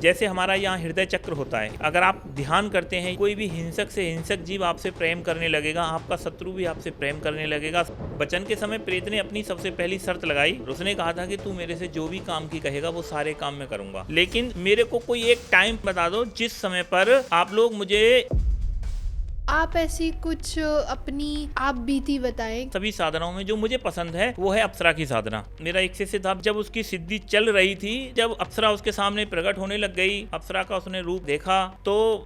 जैसे हमारा यहाँ हृदय चक्र होता है, अगर आप ध्यान करते हैं कोई भी हिंसक से हिंसक जीव आपसे प्रेम करने लगेगा, आपका शत्रु भी आपसे प्रेम करने लगेगा। बचन के समय प्रेत ने अपनी सबसे पहली शर्त लगाई, उसने कहा था कि तू मेरे से जो भी काम की कहेगा वो सारे काम मैं करूंगा, लेकिन मेरे को कोई एक टाइम बता दो जिस समय पर आप लोग मुझे। आप ऐसी कुछ अपनी आप बीती बताएं। सभी साधनाओं में जो मुझे पसंद है वो है अप्सरा की साधना। मेरा एक शिष्य था, जब उसकी सिद्धि चल रही थी, जब अप्सरा उसके सामने प्रकट होने लग गई, अप्सरा का उसने रूप देखा, तो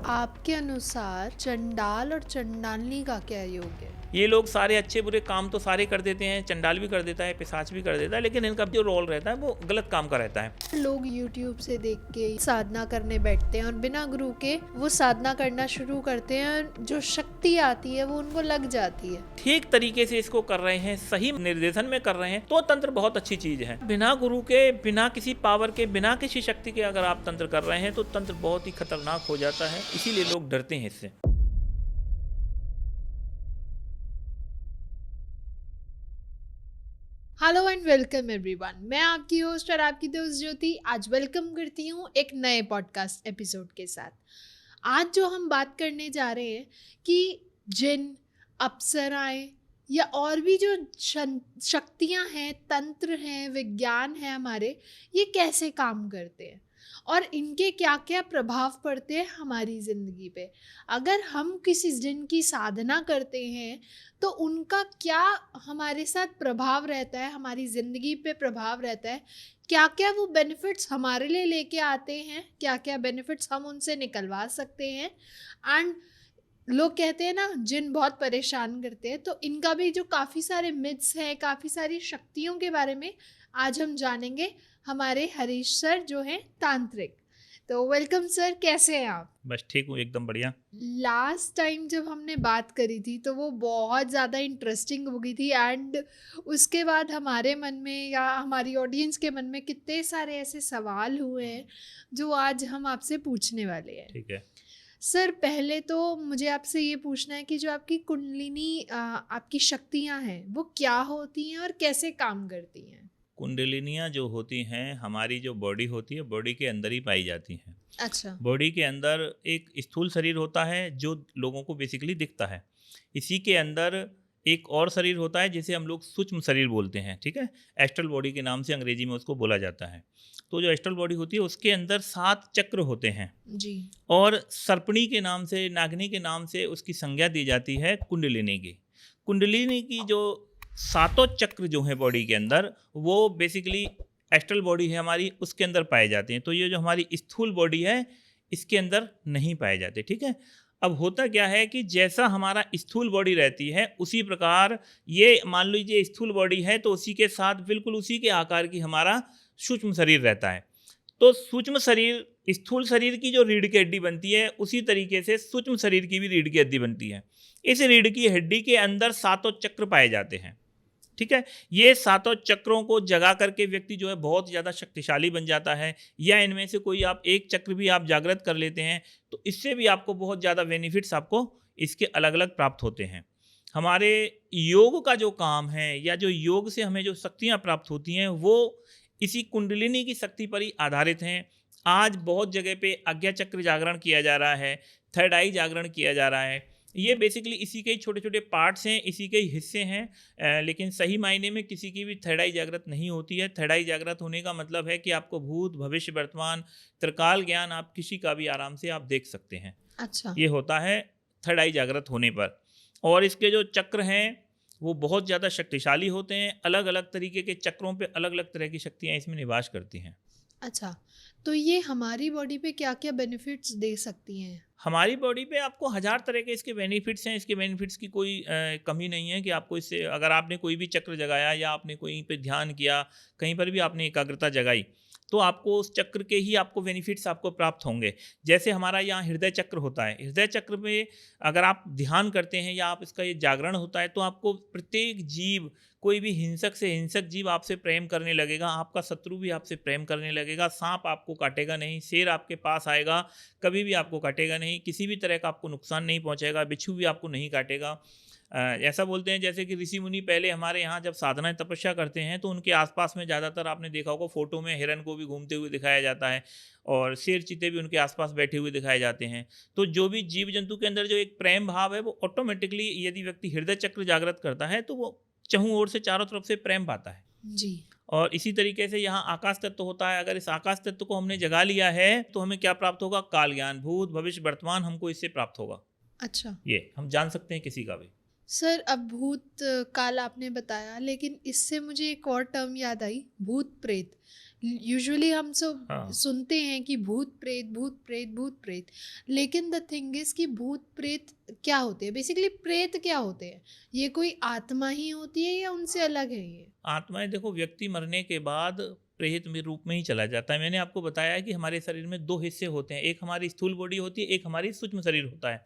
आपके अनुसार चंडाल और चंडालनी का क्या योग है? ये लोग सारे अच्छे बुरे काम तो सारे कर देते हैं, चंडाल भी कर देता है, पिशाच भी कर देता है, लेकिन इनका जो रोल रहता है वो गलत काम का रहता है। लोग YouTube से देख के साधना करने बैठते हैं और बिना गुरु के वो साधना करना शुरू करते हैं, जो शक्ति आती है वो उनको लग जाती है। ठीक तरीके से इसको कर रहे हैं, सही निर्देशन में कर रहे हैं तो तंत्र बहुत अच्छी चीज है। बिना गुरु के, बिना किसी पावर के, बिना किसी शक्ति के अगर आप तंत्र कर रहे हैं तो तंत्र बहुत ही खतरनाक हो जाता है, इसीलिए लोग डरते हैं इससे। हेलो एंड वेलकम एवरीवन, मैं आपकी होस्ट और आपकी दोस्त ज्योति आज वेलकम करती हूँ एक नए पॉडकास्ट एपिसोड के साथ। आज जो हम बात करने जा रहे हैं कि जिन, अप्सराएं या और भी जो शक्तियाँ हैं, तंत्र हैं, विज्ञान है हमारे, ये कैसे काम करते हैं और इनके क्या क्या प्रभाव पड़ते हैं हमारी ज़िंदगी पे। अगर हम किसी जिन की साधना करते हैं तो उनका क्या हमारे साथ प्रभाव रहता है, हमारी ज़िंदगी पे प्रभाव रहता है, क्या क्या वो बेनिफिट्स हमारे लिए लेके आते हैं, क्या क्या बेनिफिट्स हम उनसे निकलवा सकते हैं। एंड लोग कहते हैं ना जिन बहुत परेशान करते हैं, तो इनका भी जो काफ़ी सारे मिथ्स हैं, काफ़ी सारी शक्तियों के बारे में आज हम जानेंगे हमारे हरीश सर जो हैं तांत्रिक। तो वेलकम सर, कैसे हैं आप? बस ठीक हूँ, एकदम बढ़िया। लास्ट टाइम जब हमने बात करी थी तो वो बहुत ज़्यादा इंटरेस्टिंग हो गई थी एंड उसके बाद हमारे मन में या हमारी ऑडियंस के मन में कितने सारे ऐसे सवाल हुए हैं जो आज हम आपसे पूछने वाले हैं। ठीक है सर, पहले तो मुझे आपसे ये पूछना है कि जो आपकी कुंडलिनी आपकी शक्तियाँ हैं वो क्या होती हैं और कैसे काम करती हैं? कुंडलिनियाँ जो होती हैं, हमारी जो बॉडी होती है, बॉडी के अंदर ही पाई जाती हैं। अच्छा। बॉडी के अंदर एक स्थूल शरीर होता है जो लोगों को बेसिकली दिखता है। इसी के अंदर एक और शरीर होता है जिसे हम लोग सूक्ष्म शरीर बोलते हैं, ठीक है। एस्ट्रल बॉडी के नाम से अंग्रेजी में उसको बोला जाता है। तो जो एस्ट्रल बॉडी होती है उसके अंदर 7 चक्र होते हैं जी। और सर्पणी के नाम से, नागनी के नाम से उसकी संज्ञा दी जाती है कुंडलिनी की। कुंडलिनी की जो 7 चक्र जो हैं बॉडी के अंदर, वो बेसिकली एस्ट्रल बॉडी है हमारी, उसके अंदर पाए जाते हैं। तो ये जो हमारी स्थूल बॉडी है इसके अंदर नहीं पाए जाते, ठीक है। अब होता क्या है कि जैसा हमारा स्थूल बॉडी रहती है उसी प्रकार ये, मान लीजिए स्थूल बॉडी है तो उसी के साथ बिल्कुल उसी के आकार की हमारा सूक्ष्म शरीर रहता है। तो सूक्ष्म शरीर, स्थूल शरीर की जो रीढ़ की हड्डी बनती है उसी तरीके से सूक्ष्म शरीर की भी रीढ़ की हड्डी बनती है। इस रीढ़ की हड्डी के अंदर 7 चक्र पाए जाते हैं, ठीक है। ये 7 चक्रों को जगा करके व्यक्ति जो है बहुत ज़्यादा शक्तिशाली बन जाता है, या इनमें से कोई आप एक चक्र भी आप जागृत कर लेते हैं तो इससे भी आपको बहुत ज़्यादा बेनिफिट्स आपको इसके अलग अलग प्राप्त होते हैं। हमारे योग का जो काम है या जो योग से हमें जो शक्तियाँ प्राप्त होती हैं वो इसी कुंडलिनी की शक्ति पर ही आधारित हैं। आज बहुत जगह पे आज्ञा चक्र जागरण किया जा रहा है, थर्ड आई जागरण किया जा रहा है। ये बेसिकली इसी के ही छोटे छोटे पार्ट्स हैं, इसी के ही हिस्से हैं, लेकिन सही मायने में किसी की भी थर्ड आई जागृत नहीं होती है। थर्ड आई जागृत होने का मतलब है कि आपको भूत, भविष्य, वर्तमान, त्रिकाल ज्ञान आप किसी का भी आराम से आप देख सकते हैं। अच्छा। ये होता है थर्ड आई जागृत होने पर। और इसके जो चक्र हैं वो बहुत ज़्यादा शक्तिशाली होते हैं। अलग अलग तरीके के चक्रों पे अलग अलग तरह की शक्तियाँ इसमें निवास करती हैं। अच्छा, तो ये हमारी बॉडी पे क्या क्या बेनिफिट्स दे सकती हैं? हमारी बॉडी पे आपको 1000 तरह के इसके बेनिफिट्स हैं। इसके बेनिफिट्स की कोई कमी नहीं है कि आपको इससे, अगर आपने कोई भी चक्र जगाया या आपने कोई पे ध्यान किया, कहीं पर भी आपने एकाग्रता जगाई, तो आपको उस चक्र के ही आपको बेनिफिट्स आपको प्राप्त होंगे। जैसे हमारा यहाँ हृदय चक्र होता है, हृदय चक्र में अगर आप ध्यान करते हैं या आप इसका ये जागरण होता है तो आपको प्रत्येक जीव, कोई भी हिंसक से हिंसक जीव आपसे प्रेम करने लगेगा, आपका शत्रु भी आपसे प्रेम करने लगेगा। सांप आपको काटेगा नहीं, शेर आपके पास आएगा कभी भी आपको काटेगा नहीं, किसी भी तरह का आपको नुकसान नहीं पहुंचाएगा, बिच्छू भी आपको नहीं काटेगा। ऐसा बोलते हैं जैसे कि ऋषि मुनि पहले हमारे यहाँ जब साधना तपस्या करते हैं तो उनके आसपास में ज़्यादातर आपने देखा होगा फोटो में हिरन को भी घूमते हुए दिखाया जाता है और शेर चीते भी उनके आसपास बैठे हुए दिखाए जाते हैं। तो जो भी जीव जंतु के अंदर जो एक प्रेम भाव है वो ऑटोमेटिकली यदि व्यक्ति हृदय चक्र जागृत करता है तो वो चहुँ ओर से चारों तरफ से प्रेम पाता है। जी। और इसी तरीके से यहाँ आकाश तत्व होता है। अगर इस आकाश तत्व को हमने जगा लिया है तो हमें क्या प्राप्त होगा? काल ज्ञान, भूत भविष्य वर्तमान हमको इससे प्राप्त होगा। अच्छा ये हम जान सकते हैं किसी का भी। सर, अब भूत काल आपने बताया, लेकिन इससे मुझे एक और टर्म याद आई, भूत प्रेत। यूजुअली हम सब हाँ। सुनते हैं कि भूत प्रेत भूत प्रेत भूत प्रेत, लेकिन द थिंग इज कि भूत प्रेत क्या होते हैं? बेसिकली प्रेत क्या होते हैं? ये कोई आत्मा ही होती है या उनसे अलग है ये? आत्माएं देखो, व्यक्ति मरने के बाद प्रेत में रूप में ही चला जाता है। मैंने आपको बताया कि हमारे शरीर में दो हिस्से होते हैं, एक हमारी स्थूल बॉडी होती है, एक हमारी सूक्ष्म शरीर होता है।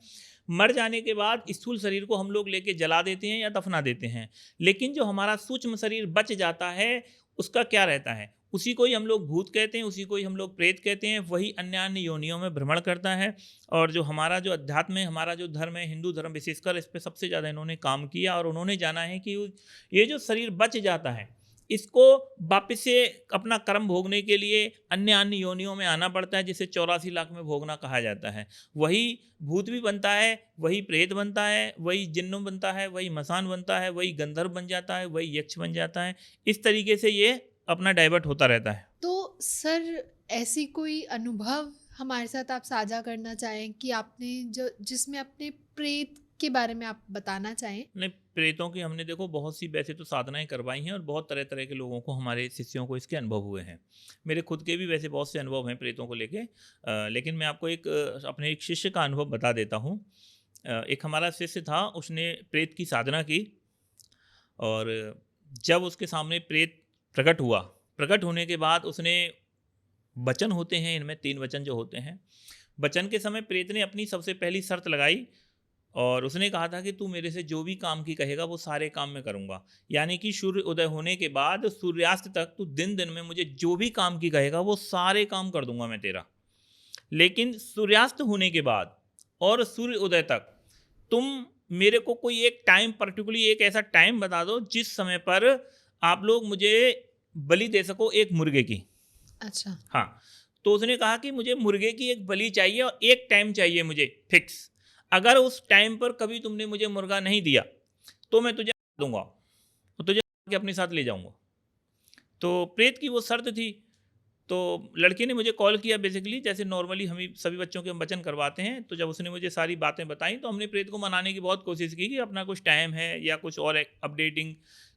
मर जाने के बाद स्थूल शरीर को हम लोग लेके जला देते हैं या दफना देते हैं, लेकिन जो हमारा सूक्ष्म शरीर बच जाता है उसका क्या रहता है? उसी को ही हम लोग भूत कहते हैं, उसी को ही हम लोग प्रेत कहते हैं। वही अन्य अन्य योनियों में भ्रमण करता है। और जो हमारा जो अध्यात्म है, हमारा जो धर्म है, हिंदू धर्म विशेषकर, इस पर सबसे ज़्यादा इन्होंने काम किया और उन्होंने जाना है कि ये जो शरीर बच जाता है इसको वापस से अपना कर्म भोगने के लिए अन्य अन्य योनियों में आना पड़ता है, जिसे 84 लाख में भोगना कहा जाता है। वही भूत भी बनता है, वही प्रेत बनता है, वही जिन्न बनता है, वही मसान बनता है, वही गंधर्व बन जाता है, वही यक्ष बन जाता है। इस तरीके से ये अपना डाइवर्ट होता रहता है। तो सर, ऐसी कोई अनुभव हमारे साथ आप साझा करना चाहें कि आपने जो जिसमें अपने प्रेत के बारे में आप बताना चाहें? नहीं, प्रेतों की हमने देखो बहुत सी वैसे तो साधनाएं करवाई हैं और बहुत तरह तरह के लोगों को, हमारे शिष्यों को इसके अनुभव हुए हैं। मेरे खुद के भी वैसे बहुत से अनुभव हैं प्रेतों को लेके। लेकिन मैं आपको अपने एक शिष्य का अनुभव बता देता हूँ। एक हमारा शिष्य था, उसने प्रेत की साधना की और जब उसके सामने प्रेत प्रकट हुआ, प्रकट होने के बाद उसने वचन होते हैं, इनमें 3 वचन जो होते हैं, वचन के समय प्रेत ने अपनी सबसे पहली शर्त लगाई और उसने कहा था कि तू मेरे से जो भी काम की कहेगा वो सारे काम मैं करूँगा। यानी कि सूर्य उदय होने के बाद सूर्यास्त तक तू दिन दिन में मुझे जो भी काम की कहेगा वो सारे काम कर दूंगा मैं तेरा। लेकिन सूर्यास्त होने के बाद और सूर्य उदय तक तुम मेरे को कोई एक टाइम, पर्टिकुलरली एक ऐसा टाइम बता दो जिस समय पर आप लोग मुझे बलि दे सको एक मुर्गे की। अच्छा। हाँ, तो उसने कहा कि मुझे मुर्गे की एक बलि चाहिए और एक टाइम चाहिए मुझे फिक्स। अगर उस टाइम पर कभी तुमने मुझे मुर्गा नहीं दिया तो मैं तुझे दूंगा और तुझे के अपने साथ ले जाऊंगा। तो प्रेत की वो शर्त थी। तो लड़के ने मुझे कॉल किया, बेसिकली जैसे नॉर्मली हम सभी बच्चों के हम वचन करवाते हैं। तो जब उसने मुझे सारी बातें बताई तो हमने प्रेत को मनाने की बहुत कोशिश की कि अपना कुछ टाइम है या कुछ और अपडेटिंग,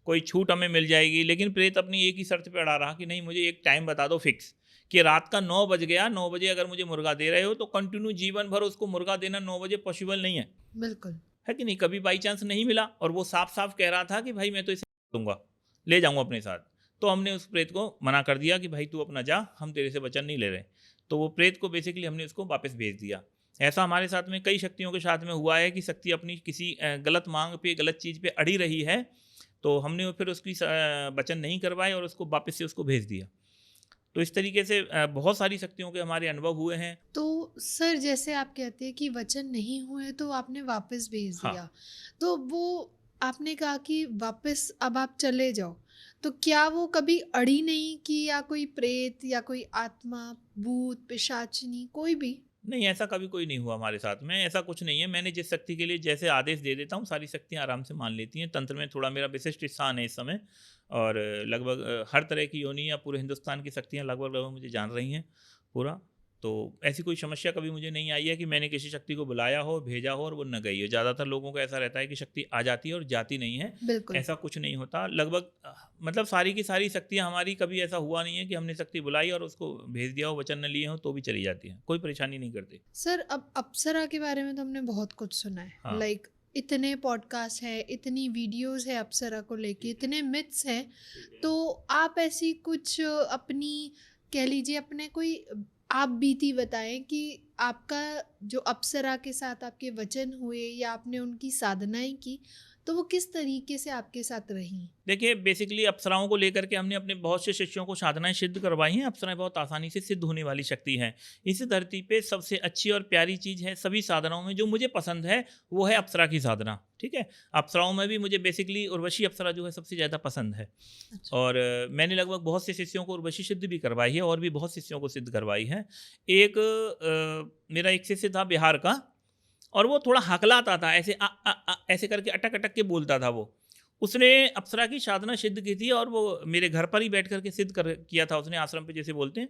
कोई छूट हमें मिल जाएगी। लेकिन प्रेत अपनी एक ही शर्त पे अड़ा रहा कि नहीं, मुझे एक टाइम बता दो फिक्स, कि रात का 9 बज गया, 9 बजे अगर मुझे मुर्गा दे रहे हो तो कंटिन्यू जीवन भर उसको मुर्गा देना 9 बजे पॉसिबल नहीं है। बिल्कुल। है कि नहीं? कभी बाई चांस नहीं मिला और वो साफ साफ कह रहा था कि भाई मैं तो इसे दूंगा, ले जाऊंगा अपने साथ। तो हमने उस प्रेत को मना कर दिया कि भाई तू अपना जा, हम तेरे से वचन नहीं ले रहे। तो वो प्रेत को बेसिकली हमने उसको वापस भेज दिया। ऐसा हमारे साथ में कई शक्तियों के साथ में हुआ है कि शक्ति अपनी किसी गलत मांग पे, गलत चीज़ पे अड़ी रही है तो हमने फिर उसकी वचन नहीं करवाए और उसको वापस से उसको भेज दिया। तो इस तरीके से बहुत सारी शक्तियों के हमारे अनुभव हुए हैं। तो सर, जैसे आप कहते हैं कि वचन नहीं हुए तो आपने वापस भेज हाँ। दिया, तो वो आपने कहा कि वापस अब आप चले जाओ, तो क्या वो कभी अड़ी नहीं कि या कोई प्रेत या कोई आत्मा, भूत, पिशाचिनी, कोई भी? नहीं, ऐसा कभी कोई नहीं हुआ हमारे साथ में, ऐसा कुछ नहीं है। मैंने जिस शक्ति के लिए जैसे आदेश दे देता हूँ सारी शक्तियाँ आराम से मान लेती हैं। तंत्र में थोड़ा मेरा विशिष्ट स्थान है इस समय और लगभग हर तरह की योनि या पूरे हिंदुस्तान की शक्तियाँ लगभग लगभग मुझे जान रही हैं पूरा। तो ऐसी कोई समस्या कभी मुझे नहीं आई है कि मैंने किसी शक्ति को बुलाया हो, भेजा हो और वो न गई हो। ज़्यादातर लोगों का ऐसा रहता है कि शक्ति आ जाती है और जाती नहीं है। बिल्कुल। ऐसा कुछ नहीं होता। लगभग मतलब सारी की सारी शक्तियाँ हमारी, कभी ऐसा हुआ नहीं है कि हमने शक्ति बुलाई और उसको भेज दिया हो, वचन न लिए हो तो भी चली जाती हैं, कोई परेशानी नहीं करती। सर, अब अप्सरा के बारे में तो हमने बहुत कुछ सुना है। हाँ। लाइक इतने पॉडकास्ट है, इतनी वीडियोस है अप्सरा को लेके, इतने मिथ्स हैं, तो आप ऐसी कुछ अपनी, कह लीजिए अपने कोई आप बीती बताएं कि आपका जो अप्सरा के साथ आपके वचन हुए या आपने उनकी साधनाएं की, तो वो किस तरीके से आपके साथ रही? देखिए, बेसिकली अप्सराओं को लेकर के हमने अपने बहुत से शिष्यों को साधनाएं सिद्ध करवाई हैं। अप्सराएं बहुत आसानी से सिद्ध होने वाली शक्ति हैं। इस धरती पे सबसे अच्छी और प्यारी चीज़ है सभी साधनाओं में जो मुझे पसंद है, वो है अप्सरा की साधना। ठीक है, अप्सराओं में भी मुझे बेसिकली उर्वशी अप्सरा जो है सबसे ज़्यादा पसंद है। अच्छा। और मैंने लगभग बहुत से शिष्यों को उर्वशी सिद्ध भी करवाई है और भी बहुत शिष्यों को सिद्ध करवाई है। एक मेरा एक शिष्य था बिहार का, और वो थोड़ा हकलाता था, ऐसे ऐसे करके अटक अटक के बोलता था वो। उसने अप्सरा की साधना सिद्ध की थी और वो मेरे घर पर ही बैठ कर के सिद्ध कर किया था उसने, आश्रम पे जैसे बोलते हैं।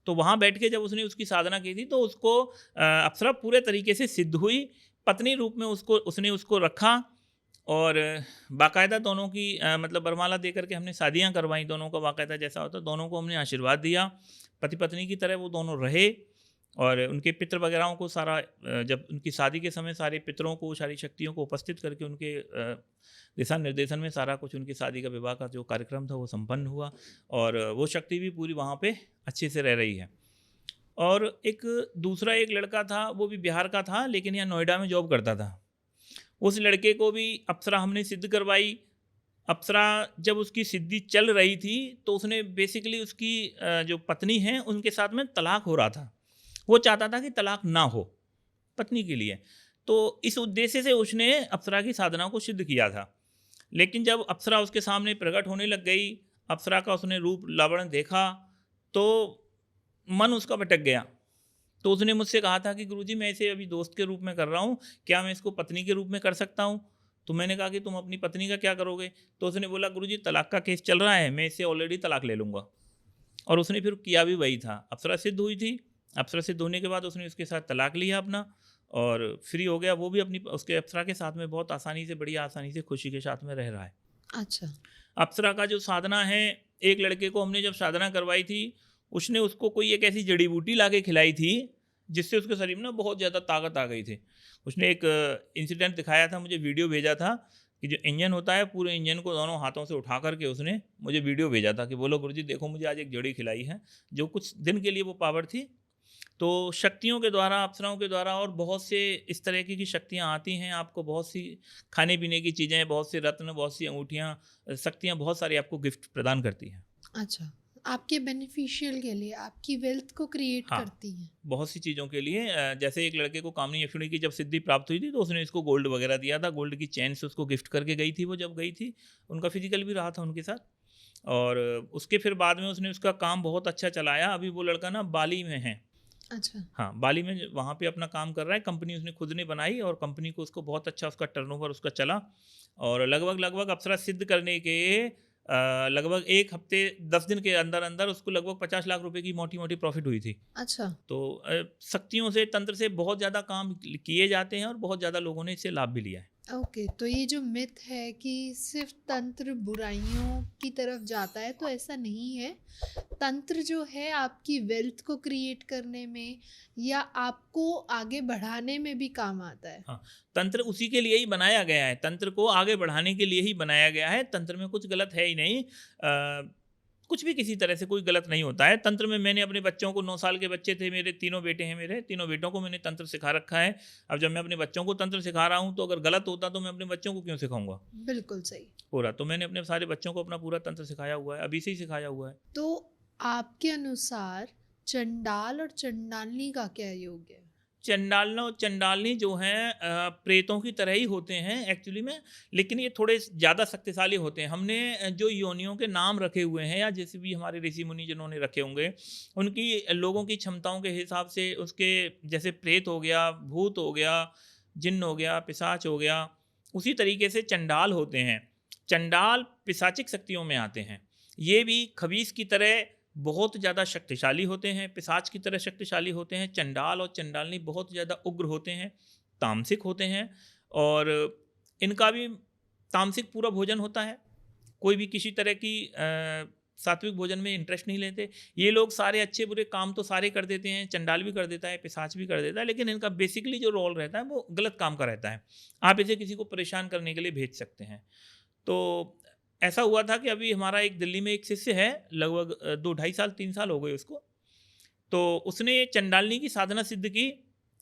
तो वहाँ बैठ के जब उसने उसकी साधना की थी तो उसको अप्सरा पूरे तरीके से सिद्ध हुई। पत्नी रूप में उसने उसको रखा और बाकायदा दोनों की मतलब वरमाला दे करके हमने शादियाँ करवाई दोनों का, बाकायदा जैसा होता दोनों को हमने आशीर्वाद दिया। पति पत्नी की तरह वो दोनों रहे और उनके पितृ वगैरहों को सारा जब उनकी शादी के समय सारे पितरों को, सारी शक्तियों को उपस्थित करके उनके दिशा निर्देशन में सारा कुछ उनकी शादी का विवाह का जो कार्यक्रम था वो संपन्न हुआ और वो शक्ति भी पूरी वहाँ पे अच्छे से रह रही है। और एक दूसरा एक लड़का था, वो भी बिहार का था लेकिन यहाँ नोएडा में जॉब करता था। उस लड़के को भी अप्सरा हमने सिद्ध करवाई। अप्सरा जब उसकी सिद्धि चल रही थी तो उसने बेसिकली उसकी जो पत्नी है उनके साथ में तलाक हो रहा था। वो चाहता था कि तलाक ना हो पत्नी के लिए, तो इस उद्देश्य से उसने अप्सरा की साधना को सिद्ध किया था। लेकिन जब अप्सरा उसके सामने प्रकट होने लग गई, अप्सरा का उसने रूप लावण्य देखा तो मन उसका भटक गया। तो उसने मुझसे कहा था कि गुरुजी मैं इसे अभी दोस्त के रूप में कर रहा हूँ, क्या मैं इसको पत्नी के रूप में कर सकता हूँ? तो मैंने कहा कि तुम अपनी पत्नी का क्या करोगे? तो उसने बोला गुरुजी तलाक का केस चल रहा है, मैं इससे ऑलरेडी तलाक ले लूँगा। और उसने फिर किया भी वही था। अप्सरा सिद्ध हुई थी, अप्सरा सिद्ध होने के बाद उसने उसके साथ तलाक लिया अपना और फ्री हो गया। वो भी अपनी उसके अप्सरा के साथ में बहुत आसानी से, बड़ी आसानी से, खुशी के साथ में रह रहा है। अच्छा। अप्सरा का जो साधना है, एक लड़के को हमने जब साधना करवाई थी, उसने उसको कोई एक ऐसी जड़ी बूटी ला के खिलाई थी जिससे उसके शरीर में ना बहुत ज़्यादा ताकत आ गई थी। उसने एक इंसिडेंट दिखाया था, मुझे वीडियो भेजा था कि जो इंजन होता है, पूरे इंजन को दोनों हाथों से उठा करके उसने मुझे वीडियो भेजा था कि बोलो गुरुजी देखो मुझे आज एक जड़ी खिलाई है, जो कुछ दिन के लिए वो पावर थी। तो शक्तियों के द्वारा, अप्सराओं के द्वारा और बहुत से इस तरह की शक्तियाँ आती हैं आपको, बहुत सी खाने पीने की चीज़ें, बहुत से रत्न, बहुत सी अंगूठियाँ, शक्तियाँ बहुत सारी आपको गिफ्ट प्रदान करती हैं। अच्छा, आपके बेनिफिशियल के लिए, आपकी वेल्थ को क्रिएट हाँ, करती हैं। बहुत सी चीज़ों के लिए। जैसे एक लड़के को कामनी यक्षिणी की जब सिद्धि प्राप्त हुई थी तो उसने इसको गोल्ड वगैरह दिया था, गोल्ड की चैन से उसको गिफ्ट करके गई थी। वो जब गई थी उनका फिजिकल भी रहा था उनके साथ और उसके फिर बाद में उसने उसका काम बहुत अच्छा चलाया। अभी वो लड़का ना बाली में है। अच्छा। हाँ, बाली में वहाँ पे अपना काम कर रहा है। कंपनी उसने खुद ने बनाई और कंपनी को उसको बहुत अच्छा उसका टर्नओवर उसका चला और लगभग अप्सरा सिद्ध करने के लगभग 1 हफ्ते 10 दिन के अंदर अंदर उसको लगभग 50 लाख रुपए की मोटी मोटी प्रॉफिट हुई थी। अच्छा। तो शक्तियों से, तंत्र से बहुत ज़्यादा काम किए जाते हैं और बहुत ज़्यादा लोगों ने इससे लाभ भी लिया है। ओके, तो ये जो मिथ है कि सिर्फ तंत्र बुराइयों की तरफ जाता है, तो ऐसा नहीं है। तंत्र जो है आपकी वेल्थ को क्रिएट करने में या आपको आगे बढ़ाने में भी काम आता है। हाँ, तंत्र उसी के लिए ही बनाया गया है, तंत्र को आगे बढ़ाने के लिए ही बनाया गया है। तंत्र में कुछ गलत है ही नहीं। कुछ भी किसी तरह से कोई गलत नहीं होता है तंत्र में। मैंने अपने बच्चों को, 9 साल के बच्चे थे मेरे, 3 बेटे हैं मेरे, 3 बेटों को मैंने तंत्र सिखा रखा है। अब जब मैं अपने बच्चों को तंत्र सिखा रहा हूँ तो अगर गलत होता तो मैं अपने बच्चों को क्यों सिखाऊंगा बिल्कुल सही। पूरा? तो मैंने अपने सारे बच्चों को अपना पूरा तंत्र सिखाया हुआ है, अभी से ही सिखाया हुआ है। तो आपके अनुसार चंडाल और चंडालनी का क्या योग है? चंडालना और चंडालनी जो हैं प्रेतों की तरह ही होते हैं एक्चुअली में, लेकिन ये थोड़े ज़्यादा शक्तिशाली होते हैं। हमने जो योनियों के नाम रखे हुए हैं या जैसे भी हमारे ऋषि मुनि जिन्होंने रखे होंगे, उनकी लोगों की क्षमताओं के हिसाब से उसके, जैसे प्रेत हो गया, भूत हो गया, जिन्न हो गया, पिशाच हो गया, उसी तरीके से चंडाल होते हैं। चंडाल पिशाचिक शक्तियों में आते हैं। ये भी खबीस की तरह बहुत ज़्यादा शक्तिशाली होते हैं, पिशाच की तरह शक्तिशाली होते हैं। चंडाल और चंडालनी बहुत ज़्यादा उग्र होते हैं, तामसिक होते हैं और इनका भी तामसिक पूरा भोजन होता है। कोई भी किसी तरह की सात्विक भोजन में इंटरेस्ट नहीं लेते। ये लोग सारे अच्छे बुरे काम तो सारे कर देते हैं, चंडाल भी कर देता है, पिशाच भी कर देता है, लेकिन इनका बेसिकली जो रोल रहता है वो गलत काम का रहता है। आप इसे किसी को परेशान करने के लिए भेज सकते हैं। तो ऐसा हुआ था कि अभी हमारा एक दिल्ली में एक शिष्य है, लगभग 2-2.5 साल 3 साल हो गए उसको। तो उसने चंडालनी की साधना सिद्ध की।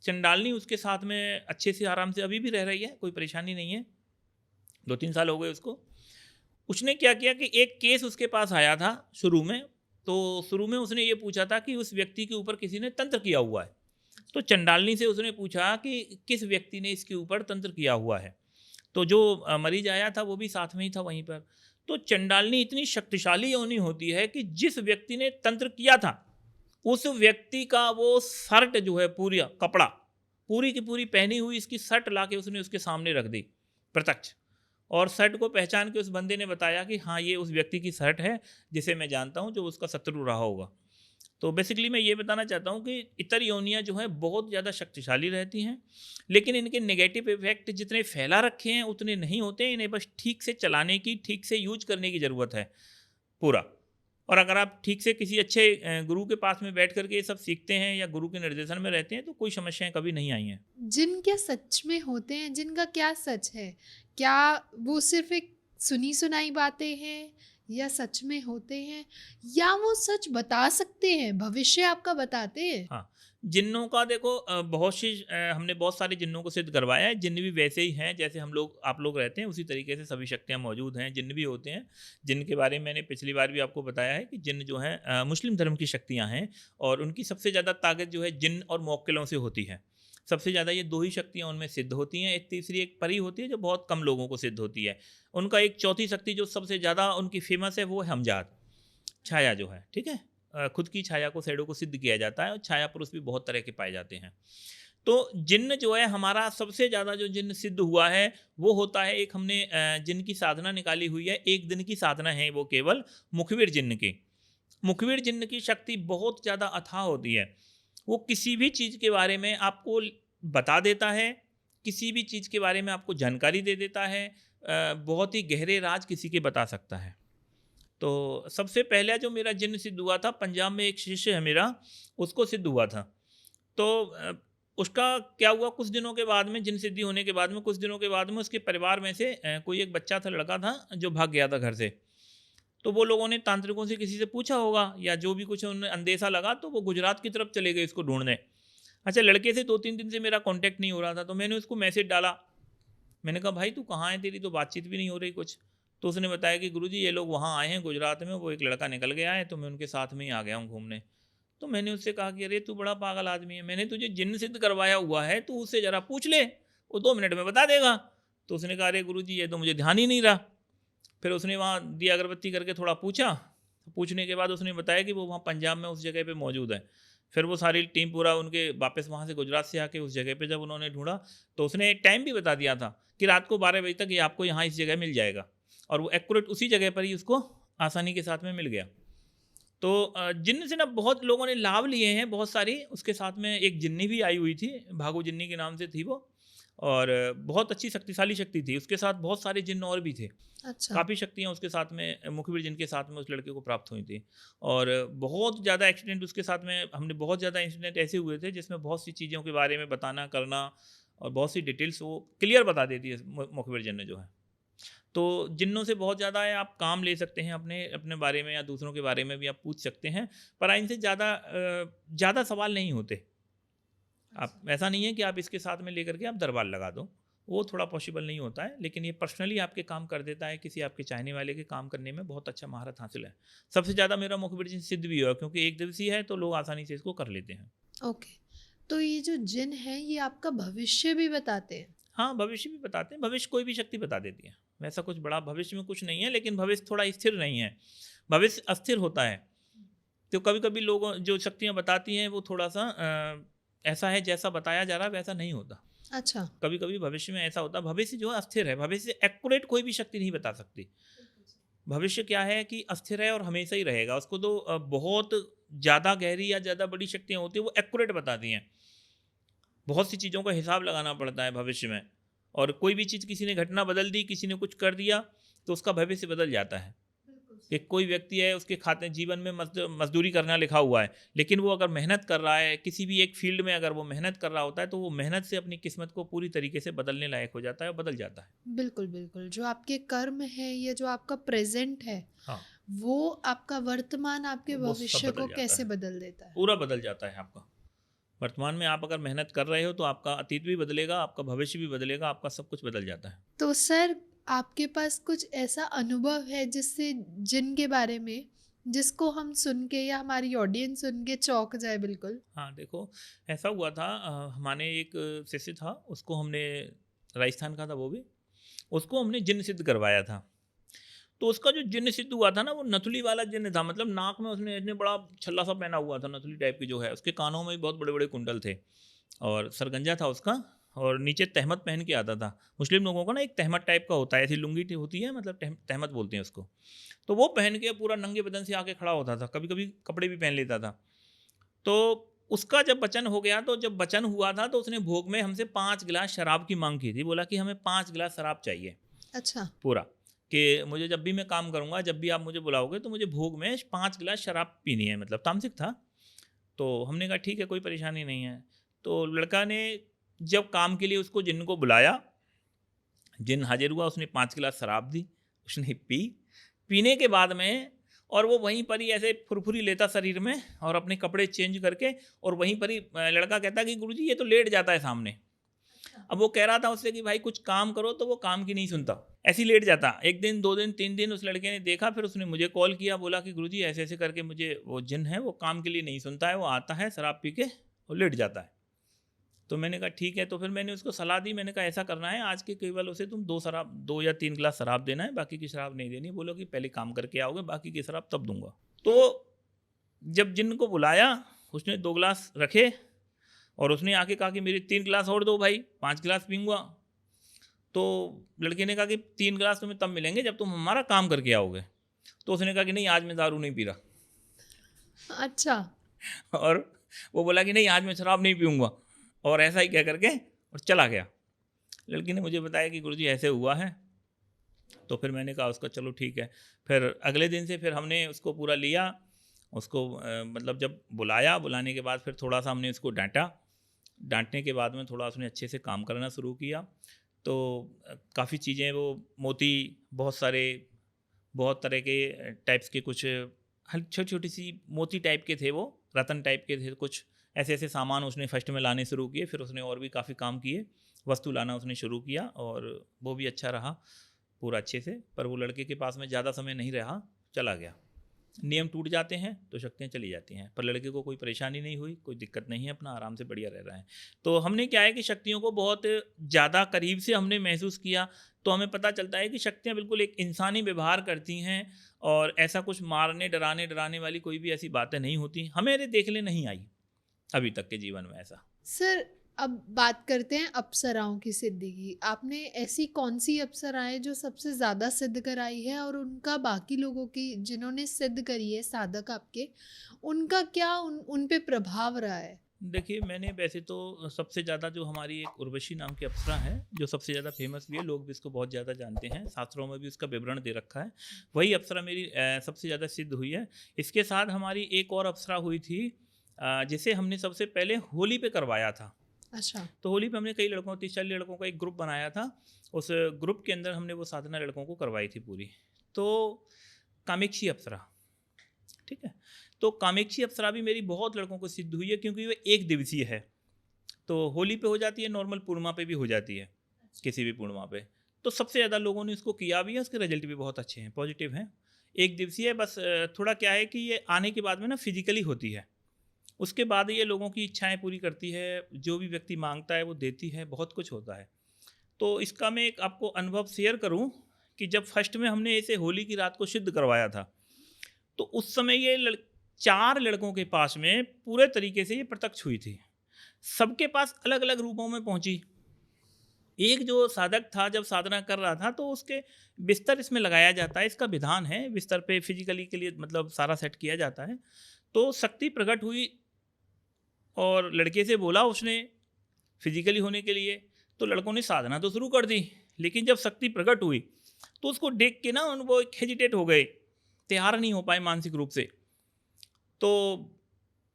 चंडालनी उसके साथ में अच्छे से आराम से अभी भी रह रही है, कोई परेशानी नहीं है। 2-3 साल हो गए उसको। उसने क्या किया कि एक केस उसके पास आया था शुरू में, तो शुरू में उसने ये पूछा था कि उस व्यक्ति के ऊपर किसी ने तंत्र किया हुआ है। तो चंडालनी से उसने पूछा कि किस व्यक्ति ने इसके ऊपर तंत्र किया हुआ है। तो जो मरीज आया था वो भी साथ में ही था वहीं पर। तो चंडालनी इतनी शक्तिशाली योनि होती है कि जिस व्यक्ति ने तंत्र किया था उस व्यक्ति का वो शर्ट जो है, पूरी कपड़ा पूरी की पूरी पहनी हुई इसकी शर्ट लाके उसने उसके सामने रख दी प्रत्यक्ष, और शर्ट को पहचान के उस बंदे ने बताया कि हाँ ये उस व्यक्ति की शर्ट है जिसे मैं जानता हूँ, जो उसका शत्रु रहा होगा। तो बेसिकली मैं ये बताना चाहता हूँ कि इतर योनियाँ जो हैं बहुत ज़्यादा शक्तिशाली रहती हैं, लेकिन इनके नेगेटिव इफेक्ट जितने फैला रखे हैं उतने नहीं होते। इन्हें बस ठीक से चलाने की, ठीक से यूज करने की ज़रूरत है पूरा। और अगर आप ठीक से किसी अच्छे गुरु के पास में बैठ करके ये सब सीखते हैं या गुरु के निर्देशन में रहते हैं तो कोई समस्याएं कभी नहीं आई हैं। जिन क्या सच में होते हैं, जिनका क्या सच है? क्या वो सिर्फ एक सुनी सुनाई बातें हैं या सच में होते हैं, या वो सच बता सकते हैं, भविष्य आपका बताते हैं? हाँ, जिन्नों का देखो बहुत सी हमने बहुत सारे जिन्नों को सिद्ध करवाया है। जिन्न भी वैसे ही हैं जैसे हम लोग आप लोग रहते हैं, उसी तरीके से सभी शक्तियाँ मौजूद हैं। जिन्न भी होते हैं, जिन्न के बारे में मैंने पिछली बार भी आपको बताया है कि जिन्न जो हैं मुस्लिम धर्म की शक्तियाँ हैं, और उनकी सबसे ज़्यादा ताकत जो है जिन्न और मौक्किलों से होती है। सबसे ज़्यादा ये 2 ही शक्तियाँ उनमें सिद्ध होती हैं। एक तीसरी एक परी होती है जो बहुत कम लोगों को सिद्ध होती है। उनका एक चौथी शक्ति जो सबसे ज़्यादा उनकी फेमस है वो है हमजाद, छाया जो है, ठीक है? खुद की छाया को, शैडो को सिद्ध किया जाता है, और छाया पुरुष भी बहुत तरह के पाए जाते हैं। तो जिन्न जो है हमारा सबसे ज़्यादा जो जिन्न सिद्ध हुआ है वो होता है, एक हमने जिन्न की साधना निकाली हुई है, 1 दिन की साधना है वो केवल मुखबिर जिन्न की। मुखबिर जिन्न की शक्ति बहुत ज़्यादा अथाह होती है। वो किसी भी चीज़ के बारे में आपको बता देता है, किसी भी चीज़ के बारे में आपको जानकारी दे देता है, बहुत ही गहरे राज किसी के बता सकता है। तो सबसे पहला जो मेरा जिन्न सिद्ध हुआ था, पंजाब में एक शिष्य है मेरा, उसको सिद्ध हुआ था। तो उसका क्या हुआ, कुछ दिनों के बाद में, जिन्न सिद्धि होने के बाद में कुछ दिनों के बाद में उसके परिवार में से कोई एक बच्चा था, लड़का था जो भाग गया था घर से। तो वो लोगों ने तांत्रिकों से किसी से पूछा होगा या जो भी कुछ उन्हें अंदेशा लगा, तो वो गुजरात की तरफ चले गए इसको ढूंढने। अच्छा, लड़के से 2-3 दिन से मेरा कांटेक्ट नहीं हो रहा था, तो मैंने उसको मैसेज डाला। मैंने कहा भाई तू कहाँ है, तेरी तो बातचीत भी नहीं हो रही कुछ। तो उसने बताया कि गुरुजी ये लोग वहाँ आए हैं गुजरात में, वो एक लड़का निकल गया है, तो मैं उनके साथ में ही आ गया हूँ घूमने। तो मैंने उससे कहा कि अरे तू बड़ा पागल आदमी है, मैंने तुझे जिन्न सिद्ध करवाया हुआ है, तू उससे ज़रा पूछ ले, वो 2 मिनट में बता देगा। तो उसने कहा अरे गुरुजी ये तो मुझे ध्यान ही नहीं रहा। फिर उसने वहाँ दिया अगरबत्ती करके थोड़ा पूछा, पूछने के बाद उसने बताया कि वो वहाँ पंजाब में उस जगह पे मौजूद है। फिर वो सारी टीम पूरा उनके वापस वहाँ से गुजरात से आके उस जगह पे जब उन्होंने ढूंढा, तो उसने एक टाइम भी बता दिया था कि रात को 12 बजे तक ये आपको यहाँ इस जगह मिल जाएगा, और वो एक्यूरेट उसी जगह पर ही उसको आसानी के साथ में मिल गया। तो जिन्न से ना बहुत लोगों ने लाभ लिए हैं, बहुत सारी। उसके साथ में एक जिन्नी भी आई हुई थी, भागो जिन्नी के नाम से थी वो, और बहुत अच्छी शक्तिशाली शक्ति थी। उसके साथ बहुत सारे जिन्न और भी थे। अच्छा। काफ़ी शक्तियाँ उसके साथ में, मुखबिर जिनके साथ में उस लड़के को प्राप्त हुई थी। और बहुत ज़्यादा एक्सीडेंट उसके साथ में, हमने बहुत ज़्यादा इंसिडेंट ऐसे हुए थे जिसमें बहुत सी चीज़ों के बारे में बताना करना और बहुत सी डिटेल्स वो क्लियर बता देती है मुखबिर जिन्न जो है। तो जिन्नों से बहुत ज़्यादा है, आप काम ले सकते हैं अपने अपने बारे में, या दूसरों के बारे में भी आप पूछ सकते हैं, पर इनसे ज़्यादा सवाल नहीं होते। आप ऐसा नहीं है कि आप इसके साथ में लेकर के आप दरबार लगा दो, वो थोड़ा पॉसिबल नहीं होता है। लेकिन ये पर्सनली आपके काम कर देता है, किसी आपके चाहने वाले के काम करने में बहुत अच्छा महारत हासिल है। सबसे ज़्यादा मेरा मुखबिर जिन्न सिद्ध भी हुआ, क्योंकि एक दिवसीय है तो लोग आसानी से इसको कर लेते हैं। ओके, तो ये जो जिन है ये आपका भविष्य भी बताते हैं? हाँ, भविष्य भी बताते हैं। भविष्य कोई भी शक्ति बता देती है, वैसा कुछ बड़ा भविष्य में कुछ नहीं है, लेकिन भविष्य थोड़ा स्थिर नहीं है, भविष्य अस्थिर होता है। तो कभी कभी लोगों जो शक्तियाँ बताती हैं वो थोड़ा सा ऐसा है जैसा बताया जा रहा है वैसा नहीं होता। अच्छा। कभी कभी भविष्य में ऐसा होता है, भविष्य जो है अस्थिर है, भविष्य एक्यूरेट कोई भी शक्ति नहीं बता सकती। भविष्य क्या है कि अस्थिर है और हमेशा ही रहेगा। उसको तो बहुत ज़्यादा गहरी या ज़्यादा बड़ी शक्तियाँ होती हैं, वो एक्यूरेट बताती हैं। बहुत सी चीज़ों का हिसाब लगाना पड़ता है भविष्य में, और कोई भी चीज़, किसी ने घटना बदल दी, किसी ने कुछ कर दिया, तो उसका भविष्य बदल जाता है। एक कोई व्यक्ति है, उसके खाते जीवन में मजदूरी करना लिखा हुआ है, लेकिन वो अगर मेहनत कर रहा है किसी भी एक फील्ड में, अगर वो मेहनत कर रहा होता है तो वो मेहनत से अपनी किस्मत को पूरी तरीके से बदलने लायक हो जाता है और बदल जाता है। बिल्कुल बिल्कुल, जो आपके कर्म है या जो आपका प्रेजेंट है, हाँ, वो आपका वर्तमान आपके वो सब भविष्य बदल को जाता कैसे है, बदल देता है? पूरा बदल जाता है आपका। वर्तमान में आप अगर मेहनत कर रहे हो तो आपका अतीत भी बदलेगा, आपका भविष्य भी बदलेगा, आपका सब कुछ बदल जाता है। तो सर, आपके पास कुछ ऐसा अनुभव है जिससे जिन के बारे में जिसको हम सुन के या हमारी ऑडियंस सुन के चौंक जाए बिल्कुल? हाँ, देखो ऐसा हुआ था, हमारे एक शिष्य था, उसको हमने, राजस्थान का था वो भी, उसको हमने जिन्न सिद्ध करवाया था। तो उसका जो जिन्न सिद्ध हुआ था ना, वो नथुली वाला जिन्न था, मतलब नाक में उसने इतने बड़ा छल्ला सा पहना हुआ था, नथुली टाइप की जो है, उसके कानों में भी बहुत बड़े बड़े कुंडल थे, और सरगंजा था उसका, और नीचे तहमत पहन के आता था। मुस्लिम लोगों का ना एक तहमत टाइप का होता है, ऐसी लुंगी होती है, मतलब तहमत बोलते हैं उसको। तो वो पहन के पूरा नंगे बदन से आके खड़ा होता था, कभी कभी कपड़े भी पहन लेता था। तो उसका जब वचन हो गया, तो जब वचन हुआ था तो उसने भोग में हमसे 5 गिलास शराब की मांग की थी, बोला कि हमें 5 गिलास शराब चाहिए अच्छा। पूरा, कि मुझे जब भी मैं काम करूँगा, जब भी आप मुझे बुलाओगे तो मुझे भोग में 5 गिलास शराब पीनी है, मतलब तामसिक था। तो हमने कहा ठीक है, कोई परेशानी नहीं है। तो लड़का ने जब काम के लिए उसको जिन्न को बुलाया, जिन्न हाजिर हुआ, उसने 5 गिलास शराब दी, उसने पी। पीने के बाद में, और वो वहीं पर ही ऐसे फुरफुरी लेता शरीर में, और अपने कपड़े चेंज करके, और वहीं पर ही लड़का कहता कि गुरुजी ये तो लेट जाता है सामने। अब वो कह रहा था उससे कि भाई कुछ काम करो, तो वो काम की नहीं सुनता, ऐसे ही लेट जाता। एक दिन, 2 दिन, 3 दिन उस लड़के ने देखा, फिर उसने मुझे कॉल किया, बोला कि गुरुजी ऐसे ऐसे करके मुझे वो जिन है, वो काम के लिए नहीं सुनता है, वो आता है शराब पी के और लेट जाता है। तो मैंने कहा ठीक है। तो फिर मैंने उसको सलाह दी, मैंने कहा ऐसा करना है, आज के केवल उसे तुम 2 या 3 गिलास शराब देना है, बाकी की शराब नहीं देनी। बोलो कि पहले काम करके आओगे, बाकी की शराब तब दूंगा। तो जब जिन को बुलाया, उसने 2 गिलास रखे, और उसने आके कहा कि मेरे 3 गिलास और दो भाई, 5 गिलास पीऊँगा। तो लड़के ने कहा कि 3 गिलास तुम्हें तब मिलेंगे जब तुम हमारा काम करके आओगे। तो उसने कहा कि नहीं, आज मैं दारू नहीं पी रहा। अच्छा। और वो बोला कि नहीं, आज मैं शराब नहीं पीऊँगा, और ऐसा ही कह करके और चला गया। लड़की ने मुझे बताया कि गुरुजी ऐसे हुआ है। तो फिर मैंने कहा उसका चलो ठीक है। फिर अगले दिन से फिर हमने उसको पूरा लिया, उसको मतलब जब बुलाया, बुलाने के बाद फिर थोड़ा सा हमने उसको डांटा। डांटने के बाद में थोड़ा उसने अच्छे से काम करना शुरू किया। तो काफ़ी चीज़ें, वो मोती, बहुत सारे, बहुत तरह के टाइप्स के, कुछ छोटी छोटी सी मोती टाइप के थे, वो रतन टाइप के थे, कुछ ऐसे ऐसे सामान उसने फर्स्ट में लाने शुरू किए। फिर उसने और भी काफ़ी काम किए, वस्तु लाना उसने शुरू किया, और वो भी अच्छा रहा पूरा अच्छे से। पर वो लड़के के पास में ज़्यादा समय नहीं रहा, चला गया। नियम टूट जाते हैं तो शक्तियाँ चली जाती हैं, पर लड़के को कोई परेशानी नहीं हुई, कोई दिक्कत नहीं है, अपना आराम से बढ़िया रह रहा है। तो हमने क्या है कि शक्तियों को बहुत ज़्यादा करीब से हमने महसूस किया, तो हमें पता चलता है कि शक्तियाँ बिल्कुल एक इंसानी व्यवहार करती हैं, और ऐसा कुछ मारने, डराने वाली कोई भी ऐसी बातें नहीं होती, हमें देखने नहीं आई अभी तक के जीवन में ऐसा। सर, अब बात करते हैं अप्सराओं की सिद्धि की। आपने ऐसी कौन सी अप्सराएं जो सबसे ज़्यादा सिद्ध कराई है, और उनका बाकी लोगों की जिन्होंने सिद्ध करी है, साधक आपके, उनका क्या उन पे प्रभाव रहा है? देखिए, मैंने वैसे तो सबसे ज़्यादा जो हमारी एक उर्वशी नाम की अप्सरा है, जो सबसे ज़्यादा फेमस भी है, लोग भी इसको बहुत ज़्यादा जानते हैं, शास्त्रों में भी उसका विवरण दे रखा है, वही अप्सरा मेरी सबसे ज़्यादा सिद्ध हुई है। इसके साथ हमारी एक और अप्सरा हुई थी, जिसे हमने सबसे पहले होली पे करवाया था। अच्छा। तो होली पे हमने कई लड़कों, 30-40 लड़कों का एक ग्रुप बनाया था। उस ग्रुप के अंदर हमने वो साधना लड़कों को करवाई थी पूरी। तो कामेक्षी अप्सरा, ठीक है। तो कामेक्षी अप्सरा भी मेरी बहुत लड़कों को सिद्ध हुई है, क्योंकि वो एक दिवसीय है। तो होली पे हो जाती है, नॉर्मल पूर्णिमा पे भी हो जाती है, किसी भी पूर्णिमा पे। तो सबसे ज़्यादा लोगों ने इसको किया भी है, उसके रिजल्ट भी बहुत अच्छे हैं, पॉजिटिव हैं। एक दिवसीय है, बस थोड़ा क्या है कि ये आने के बाद में ना फिजिकली होती है, उसके बाद ये लोगों की इच्छाएं पूरी करती है, जो भी व्यक्ति मांगता है वो देती है, बहुत कुछ होता है। तो इसका मैं एक आपको अनुभव शेयर करूं, कि जब फर्स्ट में हमने इसे होली की रात को सिद्ध करवाया था, तो उस समय ये 4 लड़कों के पास में पूरे तरीके से ये प्रत्यक्ष हुई थी। सबके पास अलग अलग रूपों में पहुंची। एक जो साधक था, जब साधना कर रहा था, तो उसके बिस्तर इसमें लगाया जाता है, इसका विधान है, बिस्तर पे फिजिकली के लिए मतलब सारा सेट किया जाता है। तो शक्ति प्रकट हुई, और लड़के से बोला उसने फिजिकली होने के लिए, तो लड़कों ने साधना तो शुरू कर दी, लेकिन जब शक्ति प्रकट हुई तो उसको देख के ना वो एक हेजिटेट हो गए, तैयार नहीं हो पाए मानसिक रूप से, तो